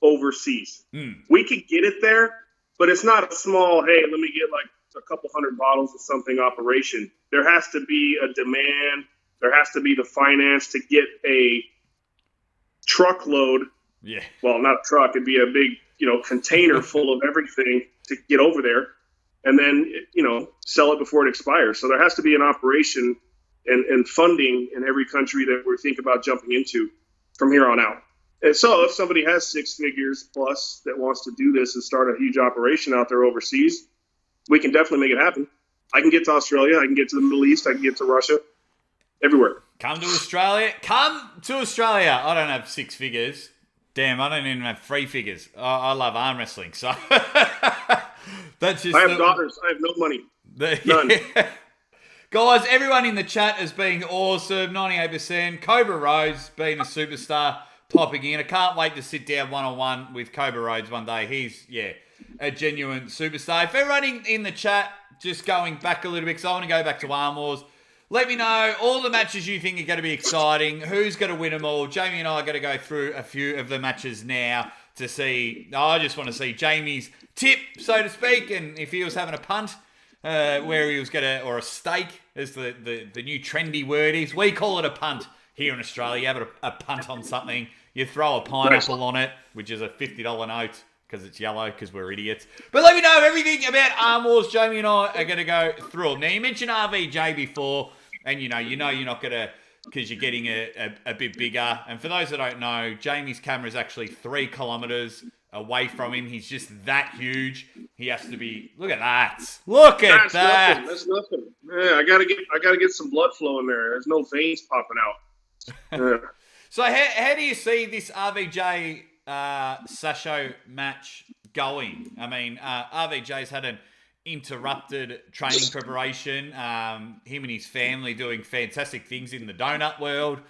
Speaker 2: overseas. We could get it there, but it's not a small, hey, let me get like a couple hundred bottles of something operation. There has to be a demand. There has to be the finance to get a truckload. Yeah. Well, not a truck. It'd be a big, container full of everything to get over there and then, sell it before it expires. So there has to be an operation and funding in every country that we're thinking about jumping into from here on out. And so if somebody has 6 figures plus that wants to do this and start a huge operation out there overseas, we can definitely make it happen. I can get to Australia. I can get to the Middle East. I can get to Russia. Everywhere.
Speaker 1: Come to Australia. Come to Australia. I don't have 6 figures. Damn, I don't even have 3 figures. I love arm wrestling, so that's just.
Speaker 2: I have daughters. I have no money. None.
Speaker 1: Yeah. Guys, everyone in the chat is being awesome. 98%. Cobra Rhodes being a superstar, popping in. I can't wait to sit down one-on-one with Cobra Rhodes one day. He's a genuine superstar. If everyone in the chat, just going back a little bit, because I want to go back to Arm Wars. Let me know all the matches you think are going to be exciting. Who's going to win them all? Jamie and I are going to go through a few of the matches now to see. I just want to see Jamie's tip, so to speak, and if he was having a punt, where he was going to, or a stake, as the new trendy word is. We call it a punt here in Australia. You have a punt on something. You throw a pineapple on it, which is a $50 note. Because it's yellow, because we're idiots. But let me know everything about Arm Wars. Jamie and I are going to go through them. Now, you mentioned RVJ before, and you're not going to, because you're getting a bit bigger. And for those that don't know, Jamie's camera is actually 3 kilometers away from him. He's just that huge. He has to be. Look at that. Look at that.
Speaker 2: That's nothing. Yeah, I gotta get some blood flow in there. There's no veins popping out. Yeah.
Speaker 1: So how do you see this RVJ Sasho match going? I mean, RVJ's had an interrupted training preparation. Him and his family doing fantastic things in the donut world.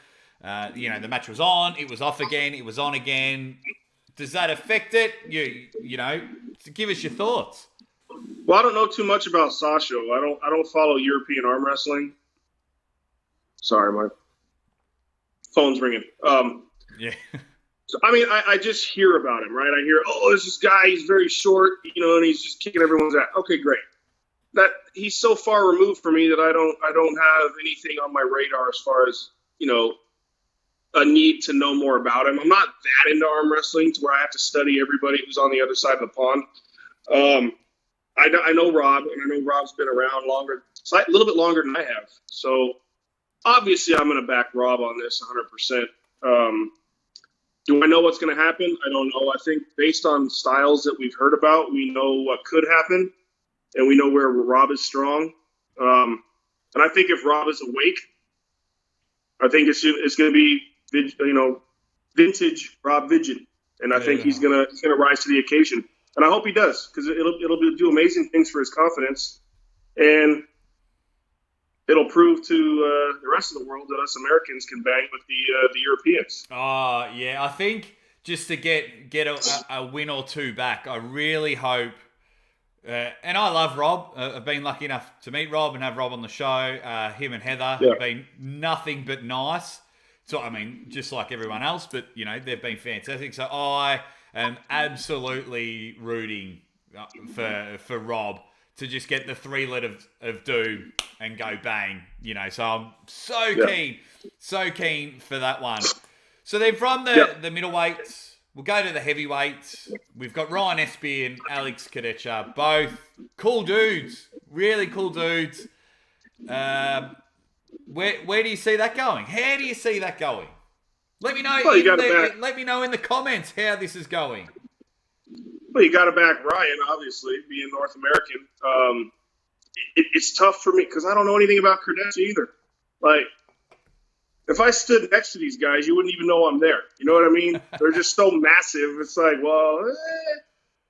Speaker 1: The match was on, it was off again, it was on again. Does that affect it? Give us your thoughts.
Speaker 2: Well, I don't know too much about Sasho. I don't follow European arm wrestling. Sorry, my phone's ringing.
Speaker 1: Yeah.
Speaker 2: So, I mean, I just hear about him, right? I hear, there's this guy, he's very short, and he's just kicking everyone's ass. Okay, great. That he's so far removed from me that I don't have anything on my radar as far as, a need to know more about him. I'm not that into arm wrestling to where I have to study everybody who's on the other side of the pond. I know Rob, and I know Rob's been around longer, a little bit longer than I have. So obviously I'm going to back Rob on this 100%. Do I know what's going to happen? I don't know. I think based on styles that we've heard about, we know what could happen, and we know where Rob is strong. And I think if Rob is awake, I think it's going to be, vintage Rob Vigent, and I think he's going to rise to the occasion. And I hope he does, because it'll do amazing things for his confidence, and it'll prove to the rest of the world that us Americans can bang with the Europeans.
Speaker 1: Oh, yeah. I think just to get a win or two back, I really hope, and I love Rob. I've been lucky enough to meet Rob and have Rob on the show. Him and Heather have been nothing but nice. So, I mean, just like everyone else, but, they've been fantastic. So I am absolutely rooting for Rob to just get the 3 letters of doom and go bang, So I'm so keen for that one. So then from the middleweights, we'll go to the heavyweights. We've got Ryan Espy and Alex Kadecha, both cool dudes, really cool dudes. Where do you see that going? How do you see that going? Let me know. Let me know in the comments how this is going.
Speaker 2: Well, you got to back Ryan, obviously, being North American. It's tough for me because I don't know anything about Kadecha either. Like, if I stood next to these guys, you wouldn't even know I'm there. You know what I mean? They're just so massive. It's like, well,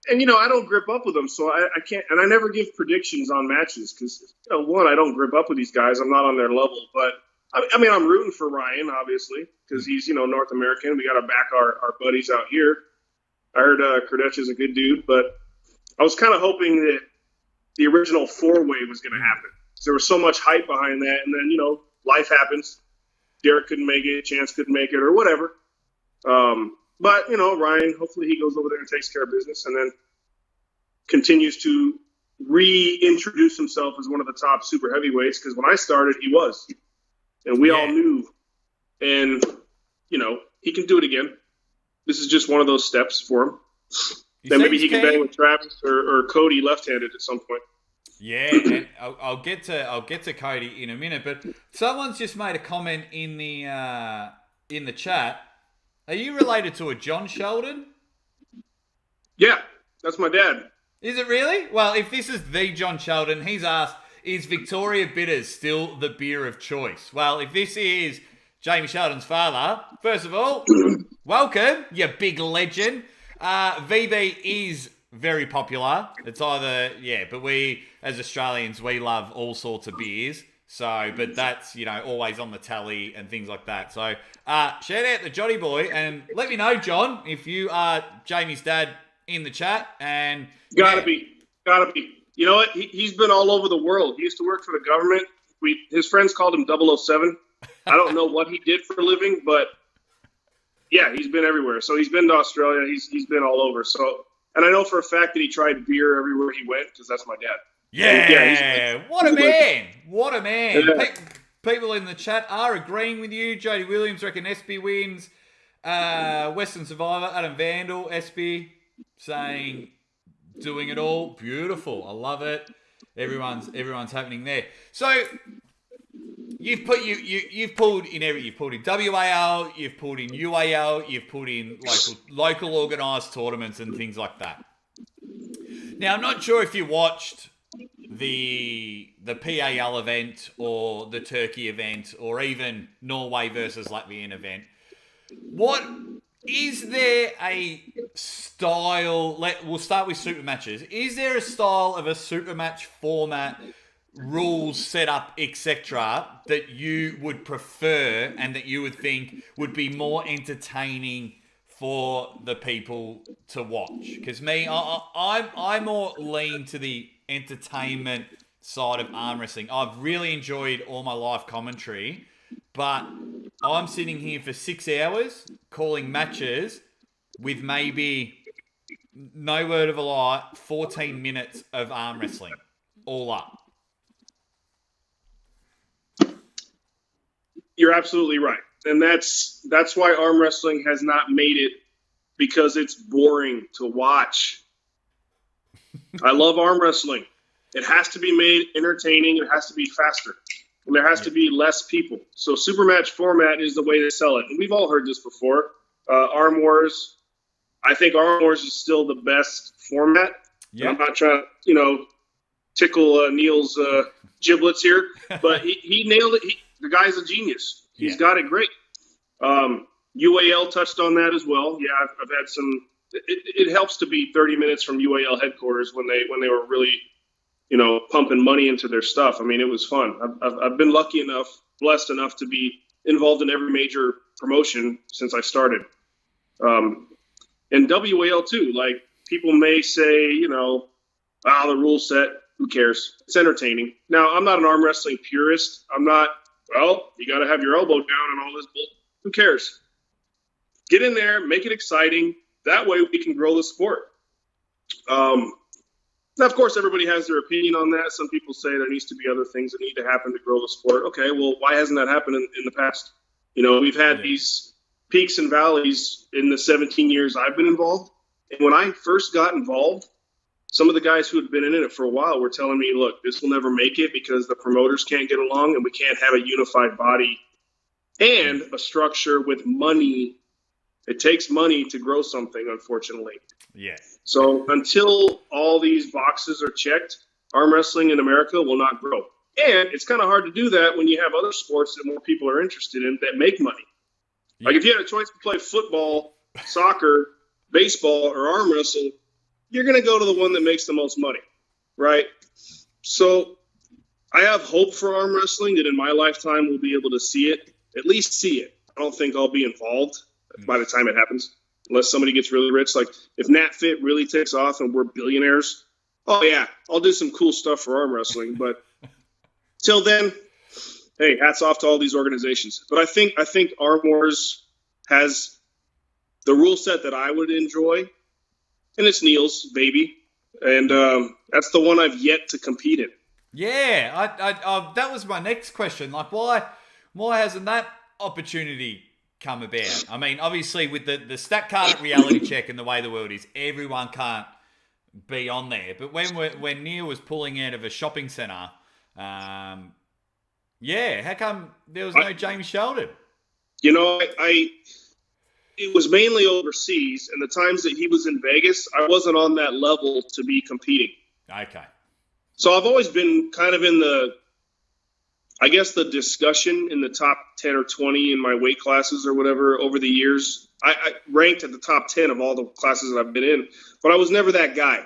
Speaker 2: And, I don't grip up with them, so I can't – and I never give predictions on matches because, one, I don't grip up with these guys. I'm not on their level. But, I mean, I'm rooting for Ryan, obviously, because he's, North American. We got to back our buddies out here. I heard Kardec is a good dude, but I was kind of hoping that the original four-way was going to happen. There was so much hype behind that, and then, life happens. Derek couldn't make it, Chance couldn't make it, or whatever. But, Ryan, hopefully he goes over there and takes care of business and then continues to reintroduce himself as one of the top super heavyweights, because when I started, he was. And we all knew. And, he can do it again. This is just one of those steps for him. Then maybe he can bang with Travis or Cody left-handed at some point.
Speaker 1: Yeah, and I'll get to Cody in a minute, but someone's just made a comment in the chat. Are you related to a John Sheldon?
Speaker 2: Yeah, that's my dad.
Speaker 1: Is it really? Well, if this is the John Sheldon, he's asked, is Victoria Bitters still the beer of choice? Well, if this is Jamie Sheldon's father, first of all, welcome, you big legend. VB is very popular. It's either, but we, as Australians, we love all sorts of beers. So, but that's, always on the tally and things like that. So, shout out to Johnny Boy and let me know, John, if you are Jamie's dad in the chat. And
Speaker 2: Gotta be. You know what? He's been all over the world. He used to work for the government. His friends called him 007. I don't know what he did for a living, but yeah, he's been everywhere. So he's been to Australia. He's been all over. So, and I know for a fact that he tried beer everywhere he went because that's my dad.
Speaker 1: Yeah, what a man. What a man.
Speaker 2: Yeah.
Speaker 1: People in the chat are agreeing with you. Jody Williams reckon SB wins. Western Survivor, Adam Vandal, SB saying doing it all. Beautiful. I love it. Everyone's happening there. So you've pulled in WAL, you've pulled in UAL, you've put in local organised tournaments and things like that. Now I'm not sure if you watched the PAL event or the Turkey event or even Norway versus Latvian event. What is there a style? We'll start with super matches. Is there a style of a super match format, rules, setup, etc., that you would prefer and that you would think would be more entertaining for the people to watch? Because I more lean to the entertainment side of arm wrestling. I've really enjoyed all my live commentary, but I'm sitting here for 6 hours calling matches with maybe, no word of a lie, 14 minutes of arm wrestling all up.
Speaker 2: You're absolutely right. And that's why arm wrestling has not made it, because it's boring to watch. I love arm wrestling. It has to be made entertaining. It has to be faster. And there has to be less people. So super match format is the way to sell it. And we've all heard this before. Arm Wars. I think Arm Wars is still the best format. Yeah. I'm not trying to, tickle Neil's giblets here, but he nailed it. The guy's a genius. He's got it great. UAL touched on that as well. Yeah, I've had some. It helps to be 30 minutes from UAL headquarters when they were really, pumping money into their stuff. I mean, it was fun. I've been blessed enough to be involved in every major promotion since I started. And WAL too. Like, people may say, the rule set. Who cares? It's entertaining. Now, I'm not an arm wrestling purist. I'm not. Well, you got to have your elbow down and all this bull. Who cares? Get in there, make it exciting. That way we can grow the sport. Now, of course, everybody has their opinion on that. Some people say there needs to be other things that need to happen to grow the sport. Okay, well, why hasn't that happened in the past? We've had these peaks and valleys in the 17 years I've been involved. And when I first got involved, some of the guys who had been in it for a while were telling me, look, this will never make it because the promoters can't get along and we can't have a unified body and a structure with money. It takes money to grow something, unfortunately.
Speaker 1: Yeah.
Speaker 2: So until all these boxes are checked, arm wrestling in America will not grow. And it's kind of hard to do that when you have other sports that more people are interested in that make money. Yeah. Like if you had a choice to play football, soccer, baseball, or arm wrestle, you're going to go to the one that makes the most money, right? So I have hope for arm wrestling that in my lifetime we'll be able to see it, at least see it. I don't think I'll be involved by the time it happens, unless somebody gets really rich. Like if NatFit really takes off and we're billionaires, oh yeah, I'll do some cool stuff for arm wrestling. But till then, hey, hats off to all these organizations. But I think Arm Wars has the rule set that I would enjoy, and it's Neil's baby, and that's the one I've yet to compete in.
Speaker 1: Yeah, I that was my next question. Like, why hasn't that opportunity come about? I mean, obviously with the stat card at Reality Check and the way the world is, everyone can't be on there. But when Neil was pulling out of a shopping centre, how come there was no James Sheldon?
Speaker 2: You know, it was mainly overseas, and the times that he was in Vegas, I wasn't on that level to be competing.
Speaker 1: Okay.
Speaker 2: So I've always been kind of in the discussion in the top 10 or 20 in my weight classes or whatever over the years. I ranked at the top 10 of all the classes that I've been in, but I was never that guy.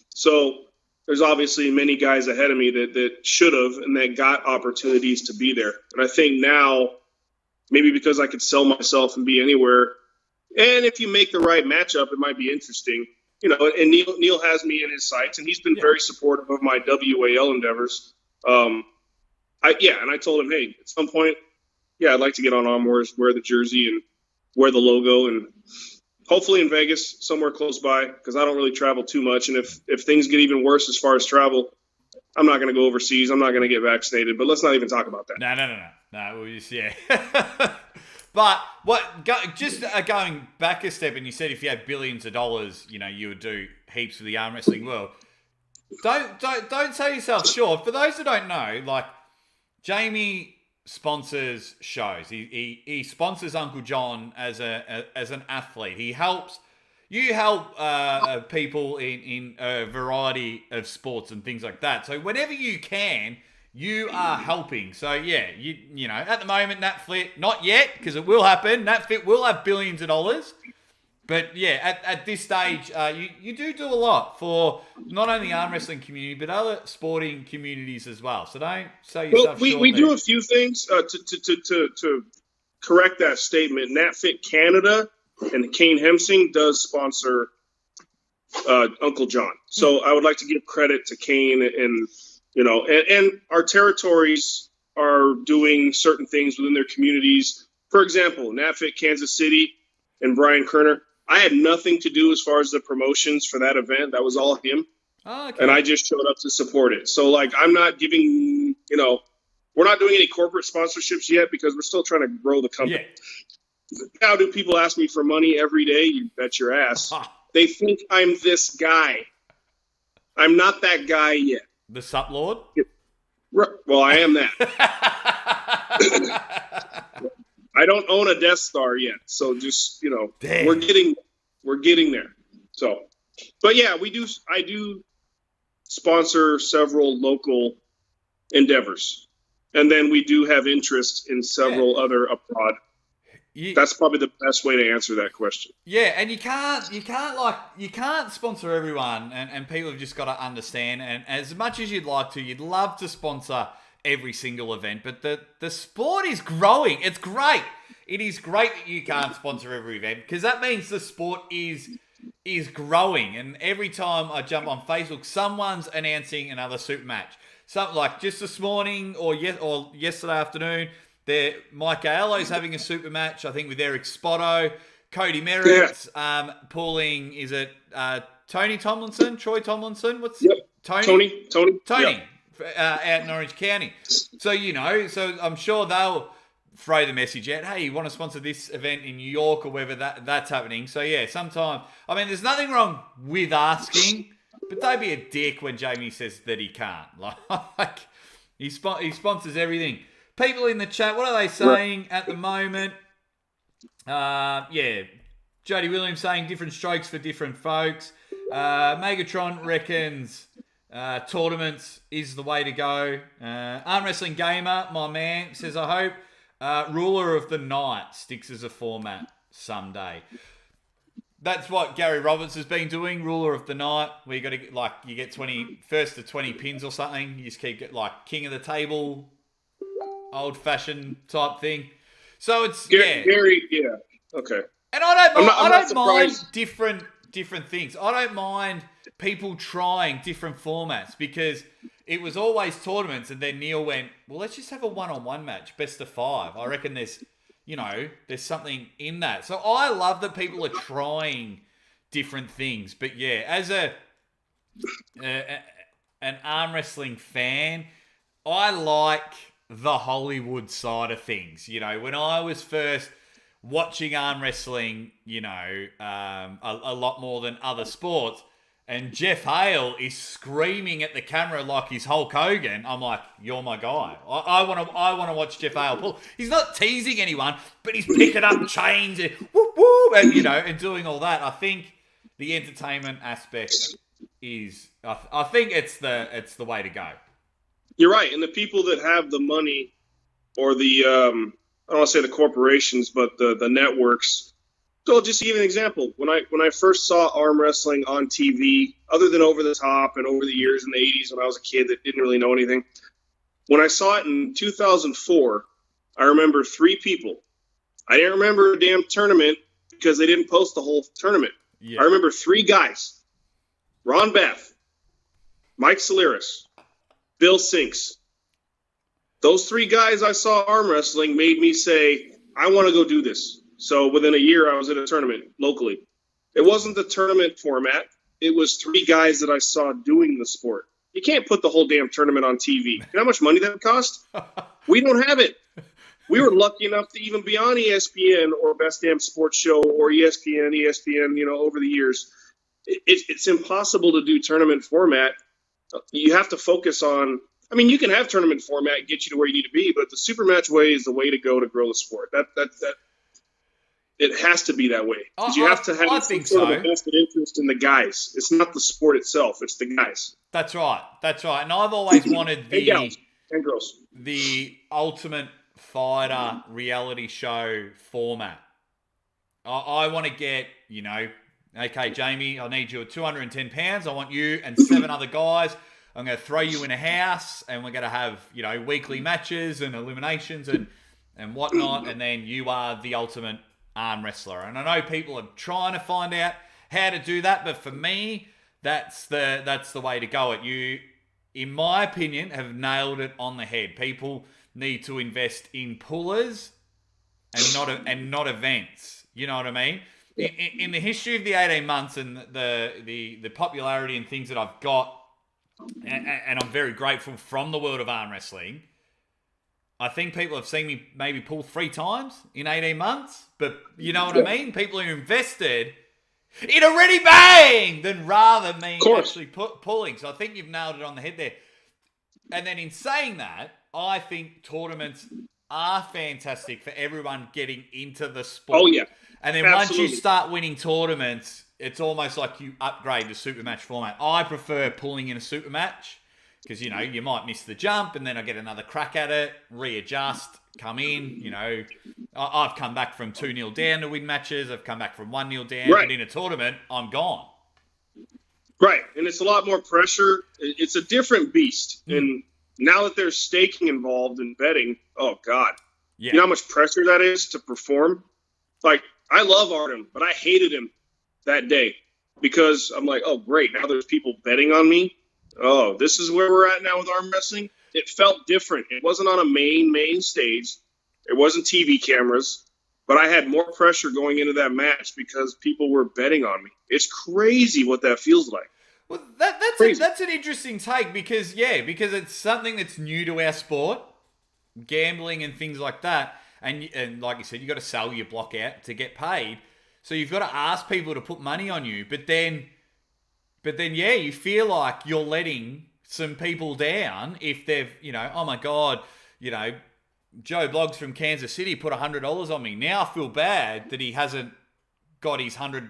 Speaker 2: So there's obviously many guys ahead of me that should have and that got opportunities to be there. And I think now, maybe because I could sell myself and be anywhere, and if you make the right matchup, it might be interesting. You know, and Neil has me in his sights, and he's been very supportive of my WAL endeavors. And I told him, hey, at some point, I'd like to get on Arm Wars, wear the jersey and wear the logo, and hopefully in Vegas, somewhere close by, because I don't really travel too much. And if things get even worse as far as travel, I'm not going to go overseas. I'm not going to get vaccinated. But let's not even talk about that.
Speaker 1: No. We'll just, But going back a step, and you said if you had billions of dollars, you know, you would do heaps for the arm wrestling world. Don't sell yourself short. For those that don't know, like Jamie sponsors shows. He sponsors Uncle John as an athlete. You help people in a variety of sports and things like that. So whenever you can, you are helping. So you know, at the moment, NatFit, not yet, because it will happen. NatFit will have billions of dollars. But at this stage, you do a lot for not only the arm wrestling community, but other sporting communities as well. So don't say yourself short.
Speaker 2: We do a few things to correct that statement. NatFit Canada and Kane Hemsing does sponsor Uncle John. So I would like to give credit to Kane and our territories are doing certain things within their communities. For example, NatFit Kansas City and Brian Kerner. I had nothing to do as far as the promotions for that event. That was all him.
Speaker 1: Oh, okay.
Speaker 2: And I just showed up to support it. So, I'm not giving, we're not doing any corporate sponsorships yet because we're still trying to grow the company. Yeah. Now, do people ask me for money every day? You bet your ass. They think I'm this guy. I'm not that guy yet.
Speaker 1: The Sup Lord?
Speaker 2: Well, I am that. I don't own a Death Star yet, so just we're getting there. So, but I do sponsor several local endeavors, and then we do have interest in several other abroad. That's probably the best way to answer that question.
Speaker 1: Yeah, and you can't sponsor everyone, and people have just got to understand. And as much as you'd love to sponsor every single event, but the sport is growing. It's great. It is great that you can't sponsor every event because that means the sport is growing. And every time I jump on Facebook, someone's announcing another super match. Something like just this morning or yesterday afternoon, Mike Aiello's having a super match, I think, with Eric Spotto. Cody Merritt's pulling, is it Troy Tomlinson? Tony?
Speaker 2: Yep.
Speaker 1: Out in Orange County. So, so I'm sure they'll throw the message out, hey, you want to sponsor this event in New York or whether that's happening. So, sometimes, there's nothing wrong with asking, but don't be a dick when Jamie says that he can't. Like, he sponsors everything. People in the chat, what are they saying at the moment? Jody Williams saying different strokes for different folks. Megatron reckons tournaments is the way to go. Arm Wrestling Gamer, my man, says, I hope Ruler of the Night sticks as a format someday. That's what Gary Roberts has been doing, ruler of the night, where you got to you get 1st to 20 pins or something. You just keep king of the table, old fashioned type thing. So it's
Speaker 2: Gary, yeah, okay.
Speaker 1: And I don't mind different things. I don't mind people trying different formats because it was always tournaments, and then Neil went, well, let's just have a 1-on-1 match, best of 5. I reckon there's something in that. So I love that people are trying different things. But yeah, as an arm wrestling fan, I like the Hollywood side of things. When I was first watching arm wrestling, a lot more than other sports, and Jeff Hale is screaming at the camera like he's Hulk Hogan, I'm like, you're my guy. I want to watch Jeff Hale pull. He's not teasing anyone, but he's picking up chains and whoop whoop, and and doing all that. I think the entertainment aspect is, I think it's the way to go.
Speaker 2: You're right, and the people that have the money, or the I don't want to say the corporations, but the networks. So just to give you an example, when I first saw arm wrestling on TV, other than Over the Top and over the years in the 80s when I was a kid that didn't really know anything, when I saw it in 2004, I remember 3 people. I didn't remember a damn tournament because they didn't post the whole tournament. Yeah. I remember 3 guys: Ron Beth, Mike Saliris, Bill Sinks. Those 3 guys I saw arm wrestling made me say, I want to go do this. So within a year, I was at a tournament locally. It wasn't the tournament format. It was 3 guys that I saw doing the sport. You can't put the whole damn tournament on TV. You know how much money that would cost? We don't have it. We were lucky enough to even be on ESPN or Best Damn Sports Show or ESPN, over the years. It's impossible to do tournament format. You have to focus on, you can have tournament format and get you to where you need to be, but the super match way is the way to go to grow the sport. That it has to be that way, because you have to have some sort of a vested interest in the guys. It's not the sport itself; it's the guys.
Speaker 1: That's right. And I've always wanted
Speaker 2: and girls.
Speaker 1: The Ultimate Fighter reality show format. I want to get, okay, Jamie, I need you at 210 pounds. I want you and 7 other guys. I'm going to throw you in a house, and we're going to have, weekly matches and eliminations and whatnot, and then you are the ultimate arm wrestler. And I know people are trying to find out how to do that, but for me, that's the way to go. You, in my opinion, have nailed it on the head. People need to invest in pullers and not events. You know what I mean? In the history of the 18 months and the popularity and things that I've got, and I'm very grateful from the world of arm wrestling, I think people have seen me maybe pull 3 times in 18 months, but you know what I mean? People who invested in a ready bang than rather me actually pulling. So I think you've nailed it on the head there. And then in saying that, I think tournaments are fantastic for everyone getting into the sport.
Speaker 2: Oh, yeah.
Speaker 1: And then once you start winning tournaments, it's almost like you upgrade to super match format. I prefer pulling in a super match because, you might miss the jump and then I get another crack at it, readjust, come in. I've come back from 2-0 down to win matches. I've come back from 1-0 down. Right. But in a tournament, I'm gone.
Speaker 2: Right. And it's a lot more pressure. It's a different beast. And now that there's staking involved in betting, oh, God. Yeah. You know how much pressure that is to perform? Like, I love Artem, but I hated him that day because I'm like, oh, great. Now there's people betting on me. Oh, this is where we're at now with arm wrestling. It felt different. It wasn't on a main stage. It wasn't TV cameras. But I had more pressure going into that match because people were betting on me. It's crazy what that feels like.
Speaker 1: Well, that's an interesting take because it's something that's new to our sport, gambling and things like that. And like you said, you got to sell your block out to get paid. So you've got to ask people to put money on you. But then, you feel like you're letting some people down if they've, oh my God, Joe Bloggs from Kansas City put $100 on me. Now I feel bad that he hasn't got his $100,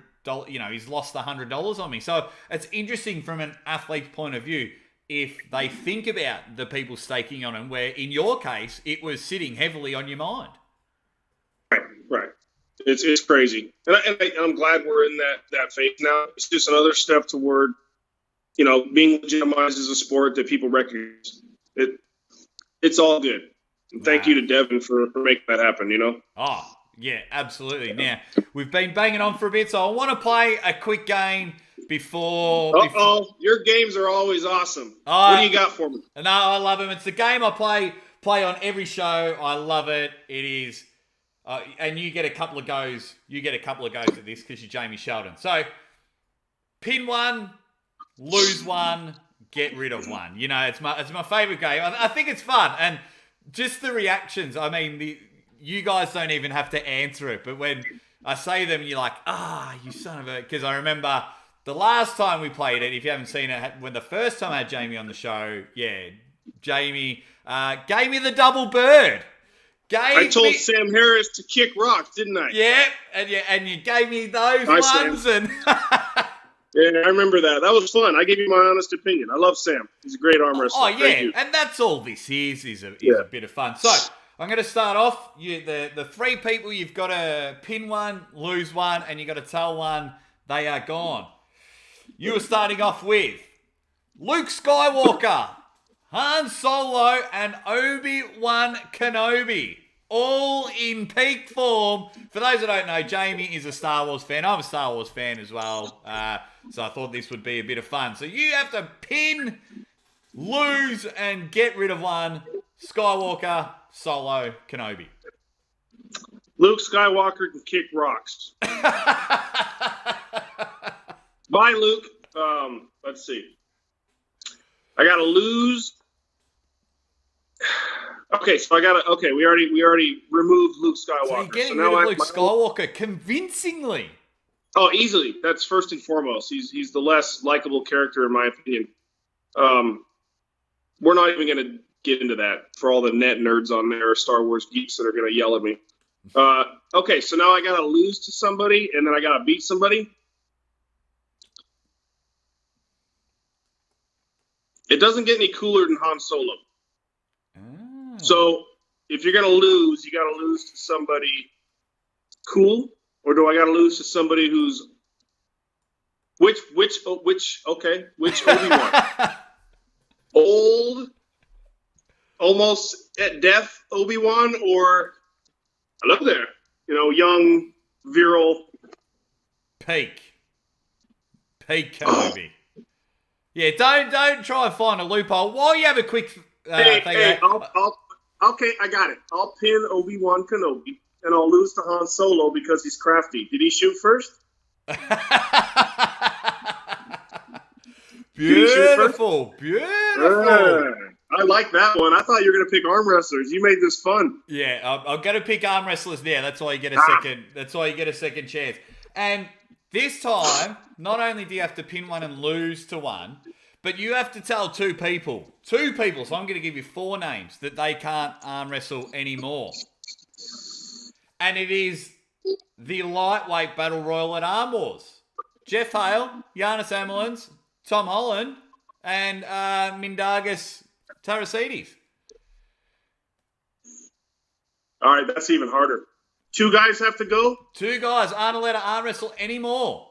Speaker 1: he's lost the $100 on me. So it's interesting from an athlete's point of view if they think about the people staking on him, where in your case, it was sitting heavily on your mind.
Speaker 2: Right. It's crazy, and I'm glad we're in that phase now. It's just another step toward, being legitimized as a sport that people recognize. It's all good. And thank you to Devin for making that happen.
Speaker 1: Oh yeah, absolutely. Now we've been banging on for a bit, so I want to play a quick game before.
Speaker 2: Your games are always awesome. What do you got for me?
Speaker 1: No, I love them. It's the game I play on every show. I love it. It is. And you get a couple of goes. You get a couple of goes at this because you're Jamie Sheldon. So, pin one, lose one, get rid of one. It's my favorite game. I think it's fun, and just the reactions. I mean, you guys don't even have to answer it, but when I say them, you're like, you son of a. Because I remember the last time we played it. If you haven't seen it, when the first time I had Jamie on the show, Jamie gave me the double bird.
Speaker 2: I told Sam Harris to kick rocks, didn't I?
Speaker 1: Yeah, and you gave me those ones. And
Speaker 2: yeah, I remember that. That was fun. I gave you my honest opinion. I love Sam. He's a great arm wrestler.
Speaker 1: Oh, yeah, and that's all this is a bit of fun. So, I'm going to start off. The three people, you've got to pin one, lose one, and you've got to tell one they are gone. You were starting off with Luke Skywalker, Han Solo, and Obi-Wan Kenobi, all in peak form. For those that don't know, Jamie is a Star Wars fan. I'm a Star Wars fan as well, so I thought this would be a bit of fun. So you have to pin, lose, and get rid of one. Skywalker, Solo, Kenobi.
Speaker 2: Luke Skywalker can kick rocks. Bye, Luke. Let's see. I gotta lose. Okay, so we already removed Luke Skywalker.
Speaker 1: So you're getting rid of Luke Skywalker convincingly.
Speaker 2: Oh, easily. That's first and foremost. He's the less likable character in my opinion. We're not even gonna get into that for all the net nerds on there, Star Wars geeks that are gonna yell at me. Okay, so now I gotta lose to somebody, and then I gotta beat somebody. It doesn't get any cooler than Han Solo. Oh. So if you're gonna lose, you gotta lose to somebody cool, or do I gotta lose to somebody who's which Obi-Wan? Old, almost at death Obi-Wan, or hello there, young, virile,
Speaker 1: peak Kenobi. Yeah, don't try and find a loophole. While you have a quick thing.
Speaker 2: Okay, I got it. I'll pin Obi-Wan Kenobi, and I'll lose to Han Solo because he's crafty. Did he shoot first?
Speaker 1: Beautiful.
Speaker 2: I like that one. I thought you were going to pick arm wrestlers. You made this fun.
Speaker 1: Yeah, I'm going to pick arm wrestlers there. That's why you get a second. That's why you get a second chance. And this time, not only do you have to pin one and lose to one, but you have to tell two people. So I'm going to give you 4 names that they can't arm wrestle anymore. And it is the lightweight battle royal at Arm Wars. Jeff Hale, Giannis Amelins, Tom Holland, and Mindaugas Tarasides.
Speaker 2: All right, that's even harder. 2 guys have to go?
Speaker 1: 2 guys aren't allowed to arm wrestle anymore.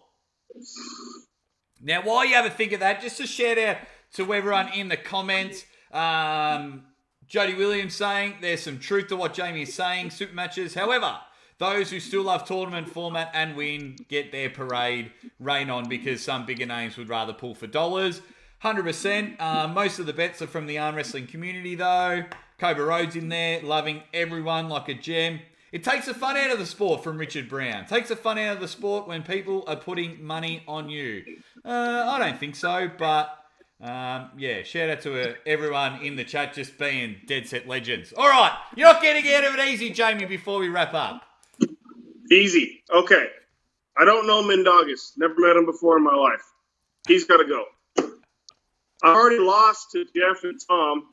Speaker 1: Now, while you have a think of that, just a shout out to everyone in the comments. Jody Williams saying there's some truth to what Jamie is saying, super matches. However, those who still love tournament format and win get their parade rain on because some bigger names would rather pull for dollars. 100%. Most of the bets are from the arm wrestling community though. Cobra Rhodes in there, loving everyone like a gem. It takes the fun out of the sport from Richard Brown. Takes the fun out of the sport when people are putting money on you. I don't think so, but shout out to everyone in the chat just being dead set legends. All right, you're not getting out of it easy, Jamie, before we wrap up.
Speaker 2: Easy. Okay. I don't know Mindaugas. Never met him before in my life. He's got to go. I already lost to Jeff and Tom.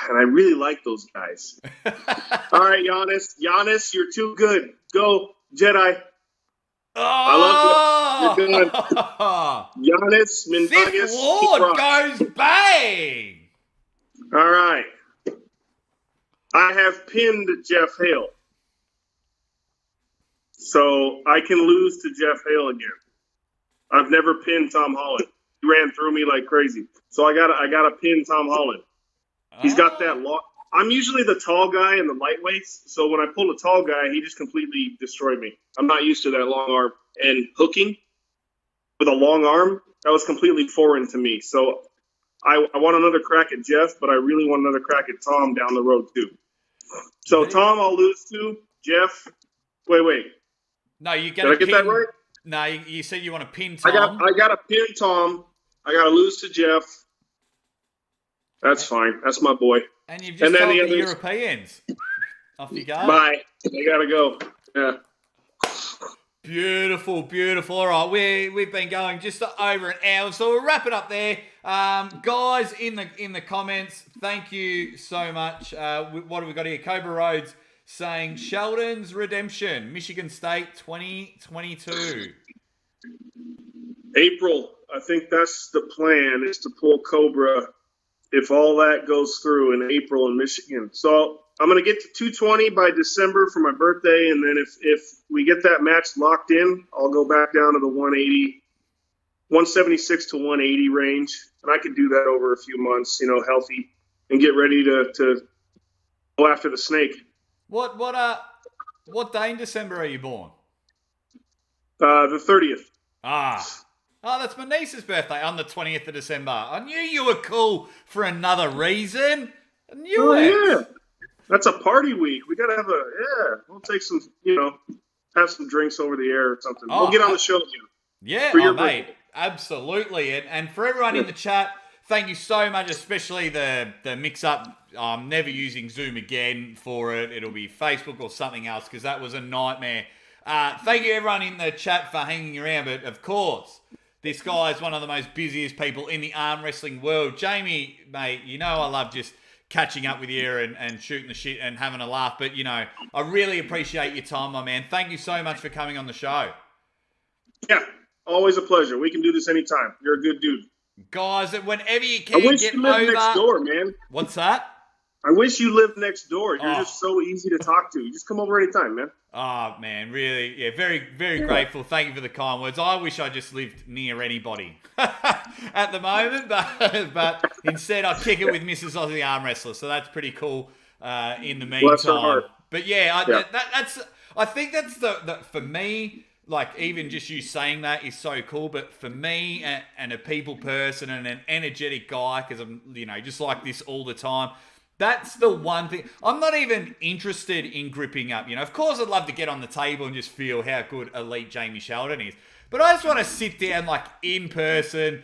Speaker 2: And I really like those guys. All right, Giannis, you're too good. Go, Jedi.
Speaker 1: Oh!
Speaker 2: I love you. You're good. Giannis, Mindaugas.
Speaker 1: Sith Lord goes bang.
Speaker 2: All right. I have pinned Jeff Hale. So I can lose to Jeff Hale again. I've never pinned Tom Holland. He ran through me like crazy. So I gotta pin Tom Holland. He's got that long. I'm usually the tall guy in the lightweights. So when I pull a tall guy, he just completely destroyed me. I'm not used to that long arm. And hooking with a long arm, that was completely foreign to me. So I want another crack at Jeff, but I really want another crack at Tom down the road too. So Tom, I'll lose to. Jeff, wait.
Speaker 1: No, you
Speaker 2: Did I get that right?
Speaker 1: No, you said you want to pin Tom.
Speaker 2: I got to pin Tom. I got to lose to Jeff. That's fine. That's my boy.
Speaker 1: And you've just told the Europeans. Off you go.
Speaker 2: Bye. I got to go. Yeah.
Speaker 1: Beautiful, beautiful. All right, we've been going just over an hour, so we'll wrap it up there. Guys, in the comments, thank you so much. What have we got here? Cobra Rhodes saying Sheldon's Redemption, Michigan State 2022.
Speaker 2: April, I think that's the plan, is to pull Cobra if all that goes through in April in Michigan. So I'm going to get to 220 by December for my birthday, and then if we get that match locked in, I'll go back down to the 176 to 180 range, and I can do that over a few months, healthy, and get ready to go after the snake.
Speaker 1: What day in December are you born?
Speaker 2: The 30th.
Speaker 1: Oh, that's my niece's birthday on the 20th of December. I knew you were cool for another reason. I knew it.
Speaker 2: Yeah. That's a party week. We got to we'll take some, have some drinks over the air or something. We'll get on the show again.
Speaker 1: Yeah, mate. Absolutely. And for everyone in the chat, thank you so much, especially the mix-up. I'm never using Zoom again for it. It'll be Facebook or something else because that was a nightmare. Thank you, everyone in the chat, for hanging around. But, of course, this guy is one of the most busiest people in the arm wrestling world. Jamie, mate, I love just catching up with you and shooting the shit and having a laugh. But, I really appreciate your time, my man. Thank you so much for coming on the show.
Speaker 2: Yeah, always a pleasure. We can do this anytime. You're a good dude.
Speaker 1: Guys, whenever you can,
Speaker 2: I wish you lived next door, man.
Speaker 1: What's that?
Speaker 2: I wish you lived next door. You're just so easy to talk to. You just come over anytime, man.
Speaker 1: Oh, man, really, yeah, very, very grateful. Thank you for the kind words. I wish I just lived near anybody at the moment, but instead I kick it with Mrs. Aussie Armwrestler, so that's pretty cool in the meantime. But yeah, I think that's the for me, like even just you saying that is so cool, but for me and a people person and an energetic guy, because I'm, just like this all the time, that's the one thing. I'm not even interested in gripping up. Of course I'd love to get on the table and just feel how good elite Jamie Sheldon is. But I just want to sit down like in person,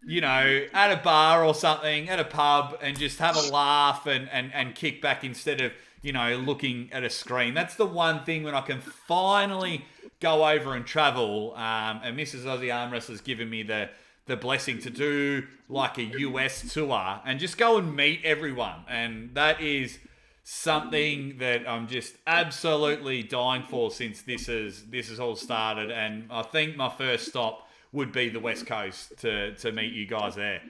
Speaker 1: at a bar or something, at a pub, and just have a laugh and kick back instead of, looking at a screen. That's the one thing when I can finally go over and travel. And Mrs. Aussie Armwrestler's given me the blessing to do like a US tour and just go and meet everyone. And that is something that I'm just absolutely dying for since this has all started. And I think my first stop would be the West Coast to meet you guys there.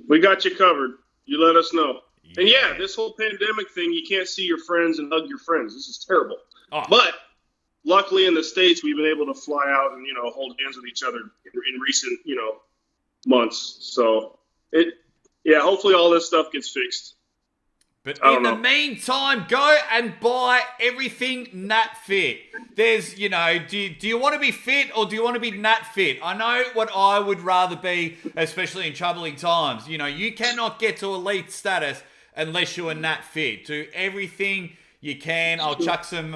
Speaker 2: We got you covered. You let us know. Yeah. And yeah, this whole pandemic thing, you can't see your friends and hug your friends. This is terrible. But luckily in the States, we've been able to fly out and, hold hands with each other in recent, months. So hopefully all this stuff gets fixed.
Speaker 1: But in the meantime, go and buy everything Nat Fit. There's, do you want to be fit or do you want to be Nat Fit? I know what I would rather be, especially in troubling times. You cannot get to elite status unless you're Nat Fit. Do everything you can. I'll chuck some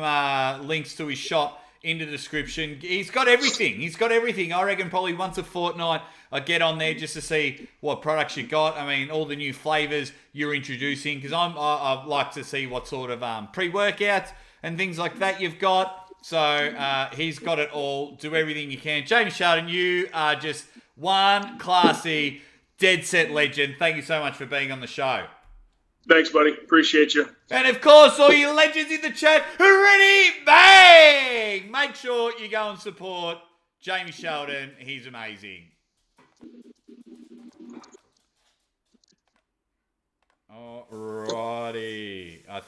Speaker 1: links to his shop in the description. He's got everything. I reckon probably once a fortnight I get on there just to see what products you got. I mean, all the new flavors you're introducing, because I like to see what sort of pre-workouts and things like that you've got. So he's got it all. Do everything you can. Jamie Sheldon, you are just one classy, dead set legend. Thank you so much for being on the show.
Speaker 2: Thanks, buddy. Appreciate you.
Speaker 1: And of course, all you legends in the chat, ready, bang! Make sure you go and support Jamie Sheldon. He's amazing. Alrighty. I